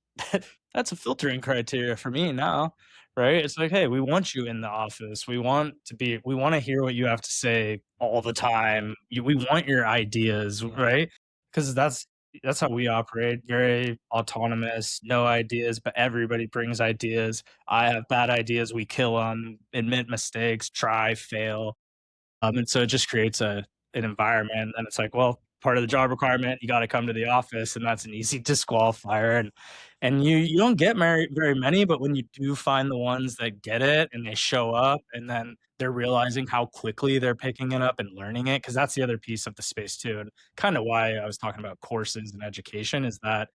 that's a filtering criteria for me now, right? It's like, "Hey, we want you in the office. We wanna hear what you have to say all the time. We want your ideas," right? Because that's how we operate, very autonomous, no ideas, but everybody brings ideas. I have bad ideas, we kill them, admit mistakes, try, fail. And so it just creates an environment, and it's like, well, part of the job requirement, you got to come to the office, and that's an easy disqualifier. And you don't get very many, but when you do find the ones that get it and they show up, and then they're realizing how quickly they're picking it up and learning it, because that's the other piece of the space too, and kind of why I was talking about courses and education is that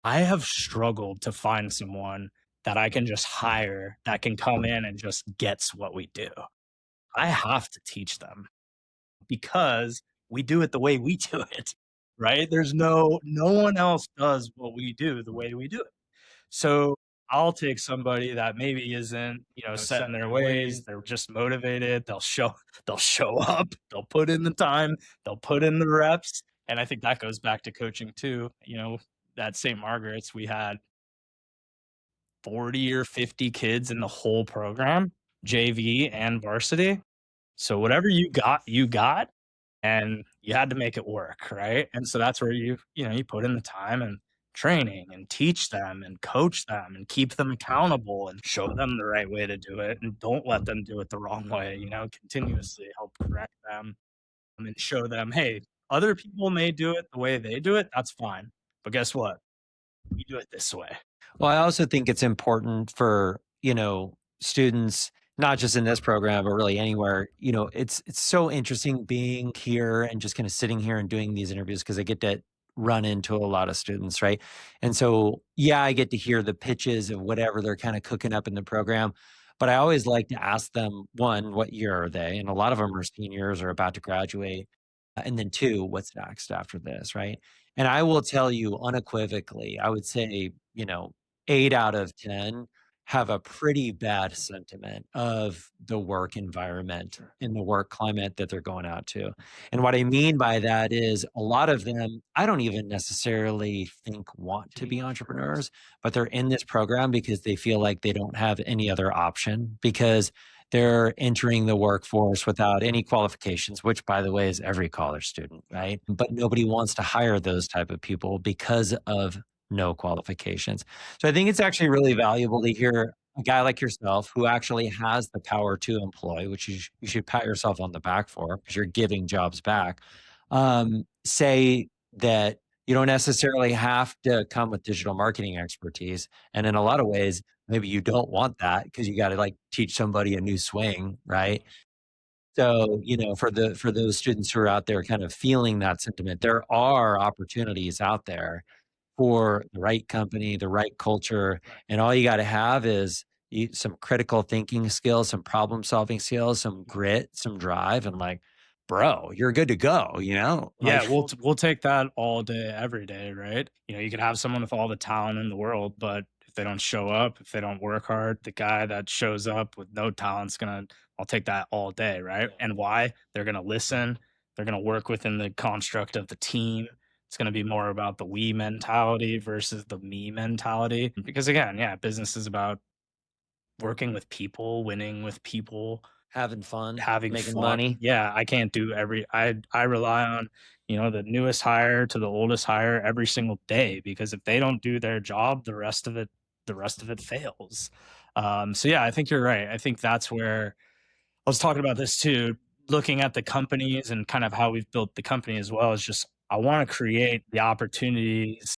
I have struggled to find someone that I can just hire that can come in and just gets what we do. I have to teach them because we do it the way we do it, right? There's no one else does what we do the way we do it. So I'll take somebody that maybe isn't, set in their ways, they're just motivated, they'll show up, they'll put in the time, they'll put in the reps, and I think that goes back to coaching too. At St. Margaret's, we had 40 or 50 kids in the whole program, JV and varsity. So whatever you got, and you had to make it work, right? And so that's where you put in the time and training and teach them and coach them and keep them accountable and show them the right way to do it and don't let them do it the wrong way, continuously help correct them and show them, hey, other people may do it the way they do it, that's fine. But guess what? We do it this way. Well, I also think it's important for, students, not just in this program, but really anywhere, it's so interesting being here and just kind of sitting here and doing these interviews because I get to run into a lot of students, right? And so, yeah, I get to hear the pitches of whatever they're kind of cooking up in the program. But I always like to ask them, one, what year are they? And a lot of them are seniors or about to graduate. And then two, what's next after this, right? And I will tell you unequivocally, I would say, 8 out of 10 have a pretty bad sentiment of the work environment and the work climate that they're going out to. And what I mean by that is a lot of them, I don't even necessarily think want to be entrepreneurs, but they're in this program because they feel like they don't have any other option because they're entering the workforce without any qualifications, which by the way is every college student, right? But nobody wants to hire those type of people because of no qualifications. So I think it's actually really valuable to hear a guy like yourself who actually has the power to employ, which you should pat yourself on the back for because you're giving jobs back. Say that you don't necessarily have to come with digital marketing expertise. And in a lot of ways, maybe you don't want that because you got to like teach somebody a new swing, right? So, for those students who are out there kind of feeling that sentiment, there are opportunities out there for the right company, the right culture, and all you gotta have is some critical thinking skills, some problem solving skills, some grit, some drive, and like, bro, you're good to go, you know? Yeah, Like, we'll take that all day, every day, right? You could have someone with all the talent in the world, but if they don't show up, if they don't work hard, the guy that shows up with no talent's gonna I'll take that all day, right? And why? They're gonna listen, they're gonna work within the construct of the team. It's gonna be more about the we mentality versus the me mentality. Because again, yeah, business is about working with people, winning with people, having fun, having making fun. money. Yeah, I can't do I rely on, the newest hire to the oldest hire every single day because if they don't do their job, the rest of it fails. So yeah, I think you're right. I think that's where I was talking about this too, looking at the companies and kind of how we've built the company as well is just I want to create the opportunities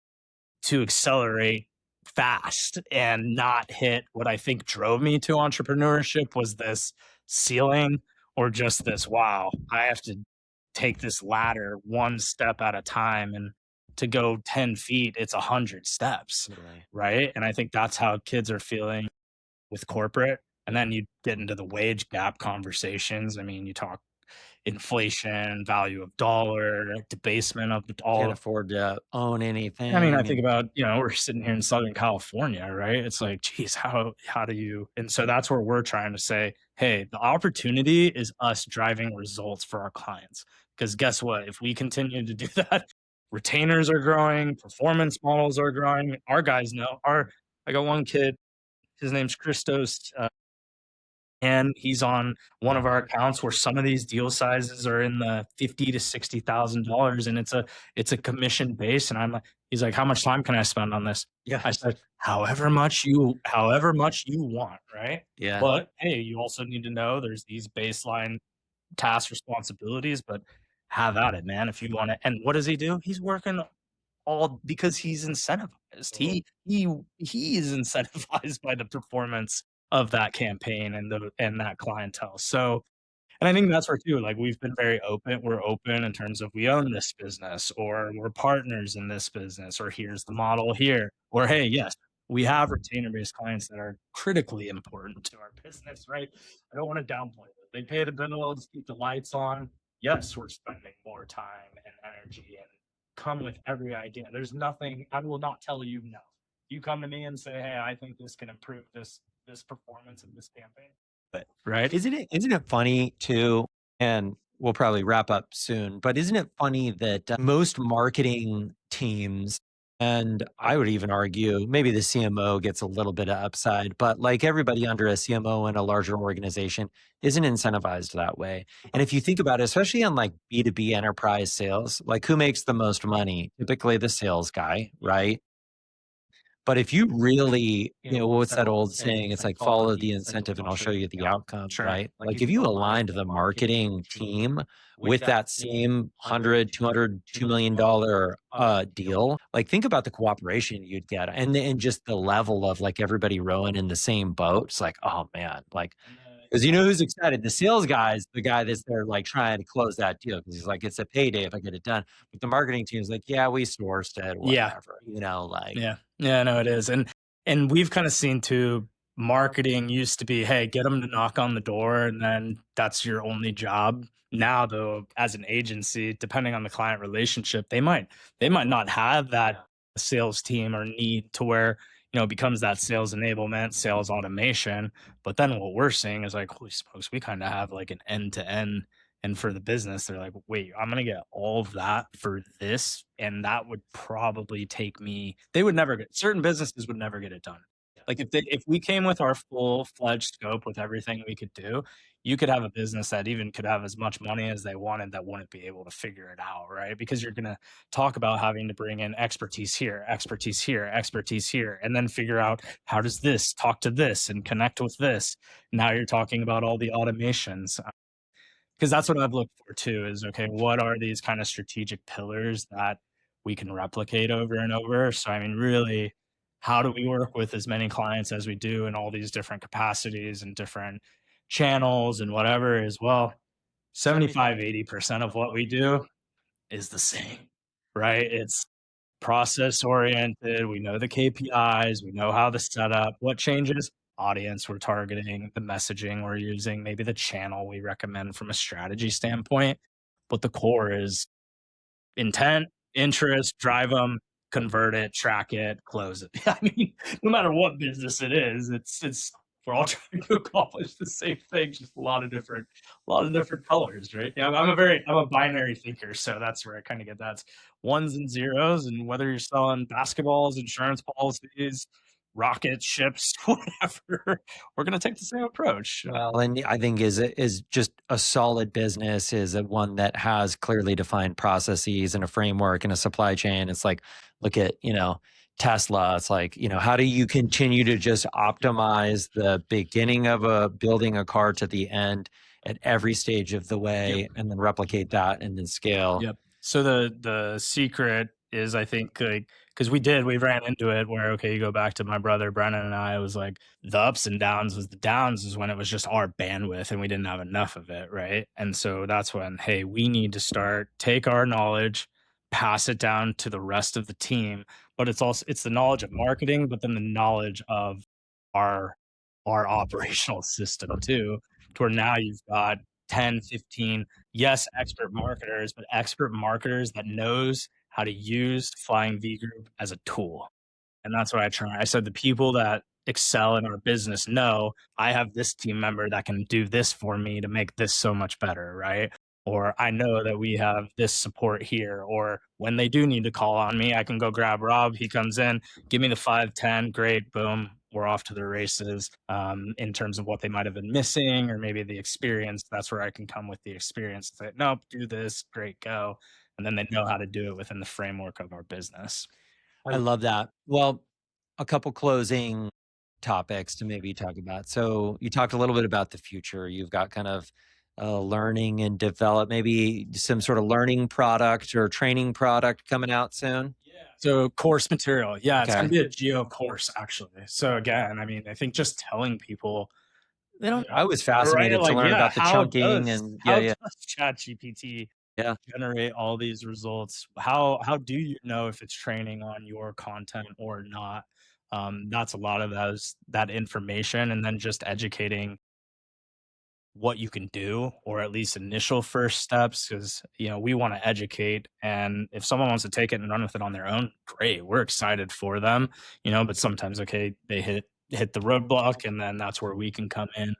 to accelerate fast and not hit what I think drove me to entrepreneurship was this ceiling or just this, wow, I have to take this ladder one step at a time. And to go 10 feet, it's 100 steps. Totally. Right. And I think that's how kids are feeling with corporate. And then you get into the wage gap conversations. I mean, you talk inflation, value of dollar, debasement of the Can't dollar. afford to own I mean, I anything think and about, we're sitting here in Southern California, right? It's like, geez, how do you and so that's where we're trying to say, hey, the opportunity is us driving results for our clients. Because guess what? If we continue to do that, retainers are growing, performance models are growing. Our guys know our I got one kid, his name's Christos. And he's on one of our accounts where some of these deal sizes are in the 50 to $60,000 and it's a commission base and he's like, how much time can I spend on this? yeah, I said, however much you want, right? yeah. But hey, you also need to know there's these baseline task responsibilities, but have at it, man. If you want to, and what does he do? He's working all because he's incentivized. Mhm. He is incentivized by the performance of that campaign and that clientele. So and I think that's where too, like we've been very open. We're open in terms of we own this business or we're partners in this business or here's the model here. Or hey, yes, we have retainer-based clients that are critically important to our business, right? I don't want to downplay it. They pay the bills, keep the lights on. Yes, we're spending more time and energy and come with every idea. There's nothing I will not tell you no. You come to me and say, hey, I think this can improve this performance of this campaign. But Right? isn't it funny too, and we'll probably wrap up soon, but isn't it funny that, most marketing teams, and I would even argue maybe the CMO gets a little bit of upside, but like everybody under a CMO in a larger organization isn't incentivized that way. And if you think about it, especially on like B2B enterprise sales, like who makes the most money? Typically the sales guy, right? But if you really, what's that old saying? It's like follow the incentive and I'll show you the outcome, Sure. right? Like if you aligned the marketing team with that same 100, 200, $2 million deal, like think about the cooperation you'd get and just the level of like everybody rowing in the same boat. It's like, oh man, like, because you know who's excited? The sales guy is the guy that's there like trying to close that deal because he's like, it's a payday if I get it done. But the marketing team is like, yeah, we sourced it, Yeah. whatever, like. Yeah. Yeah, no, it is. And we've kind of seen too marketing used to be, hey, get them to knock on the door and then that's your only job. Now though, as an agency, depending on the client relationship, they might not have that sales team or need to where you know, it becomes that sales enablement, sales automation. But then what we're seeing is like, holy smokes, we kind of have like an end to end. And for the business, they're like, wait, I'm going to get all of that for this. And that would probably take me, they would never get, certain businesses would never get it done. Like if we came with our full fledged scope with everything we could do, you could have a business that even could have as much money as they wanted that wouldn't be able to figure it out, right? Because you're going to talk about having to bring in expertise here, expertise here, expertise here, and then figure out how does this talk to this and connect with this. Now you're talking about all the automations, because that's what I've looked for too is okay, what are these kind of strategic pillars that we can replicate over and over? So, I mean, really, how do we work with as many clients as we do in all these different capacities and different channels and whatever as well? 75, 80% of what we do is the same, right? It's process oriented. We know the KPIs, we know how the setup, what changes, audience we're targeting, the messaging we're using, maybe the channel we recommend from a strategy standpoint. But the core is intent, interest, drive them, convert it, track it, close it. I mean, no matter what business it is, it's we're all trying to accomplish the same thing, just a lot of different colors, right? Yeah, I'm a binary thinker, so that's where I kind of get that. It's ones and zeros, and whether you're selling basketballs, insurance policies, rockets, ships, whatever, we're gonna take the same approach. Well, and I think is just a solid business is a one that has clearly defined processes and a framework and a supply chain. It's like, look at, Tesla. It's like, how do you continue to just optimize the beginning of building a car to the end at every stage of the Yep. way and then replicate that and then scale? Yep. So the secret is I think like because we ran into it where okay, you go back to my brother Brennan and I, it was like the ups and downs was the downs is when it was just our bandwidth and we didn't have enough of it, right? And so that's when, hey, we need to start take our knowledge, pass it down to the rest of the team. But it's the knowledge of marketing, but then the knowledge of our our operational system too, to where now you've got 10, 15 yes, expert marketers, but expert marketers that knows how to use Flying V Group as a tool. And that's what I try. I said the people that excel in our business know I have this team member that can do this for me to make this so much better, right? Or I know that we have this support here. Or when they do need to call on me, I can go grab Rob. He comes in, give me the 510, great, boom, we're off to the races. In terms of what they might have been missing or maybe the experience, that's where I can come with the experience. Say, nope, do this, great, go. And then they know how to do it within the framework of our business. I love that. Well, a couple closing topics to maybe talk about. So you talked a little bit about the future. You've got kind of learning and develop, maybe some sort of learning product or training product coming out soon. Yeah. So course material. Yeah, it's gonna Okay. be a GEO course actually. So again, I mean, I think just telling people, They don't, you I know, was right? fascinated to Like, learn yeah, about the chunking and yeah, how yeah, does ChatGPT yeah. generate all these results? How do you know if it's training on your content or not? That's a lot of that information, and then just educating what you can do or at least initial first steps because you know we want to educate and if someone wants to take it and run with it on their own great we're excited for them you know but sometimes okay they hit the roadblock and then that's where we can come in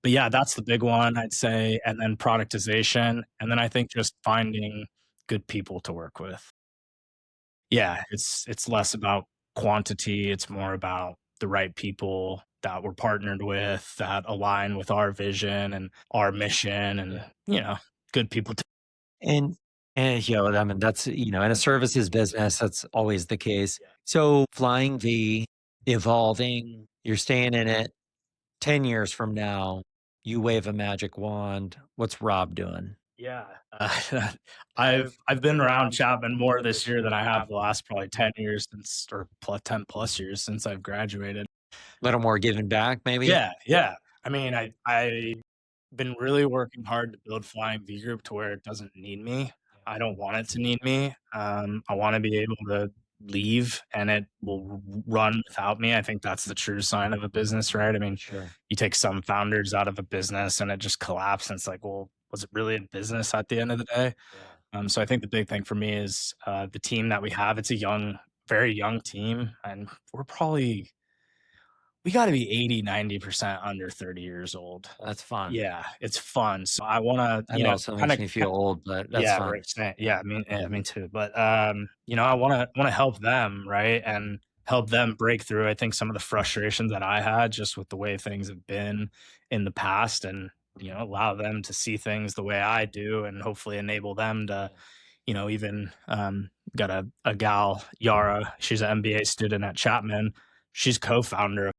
but yeah that's the big one I'd say and then productization and then I think just finding good people to work with yeah, it's less about quantity, it's more about the right people that we're partnered with that align with our vision and our mission and, Yeah. you know, good people to And I mean, that's, in a services business, that's always the case. So Flying V, evolving, you're staying in it. 10 years from now, you wave a magic wand. What's Rob doing? yeah. I've been around Chapman more this year than I have the last probably 10 years since or plus 10 plus years since I've graduated. A little more giving back, maybe? Yeah, yeah. I mean, I been really working hard to build Flying V Group to where it doesn't need me. I don't want it to need me. I want to be able to leave and it will run without me. I think that's the true sign of a business, right? I mean, Sure. you take some founders out of a business and it just collapses. And it's like, well, was it really a business at the end of the day? Yeah. So I think the big thing for me is the team that we have. It's a young, very young team, and we're probably we gotta be 80, 90% under 30 years old. That's fun. Yeah, it's fun. So I wanna, That also makes kinda me feel old, but that's yeah, fun. right, same. Yeah, me too. But, I wanna help them, right, and help them break through, I think, some of the frustrations that I had just with the way things have been in the past and, allow them to see things the way I do and hopefully enable them to, even, got a gal, Yara, she's an MBA student at Chapman. She's co-founder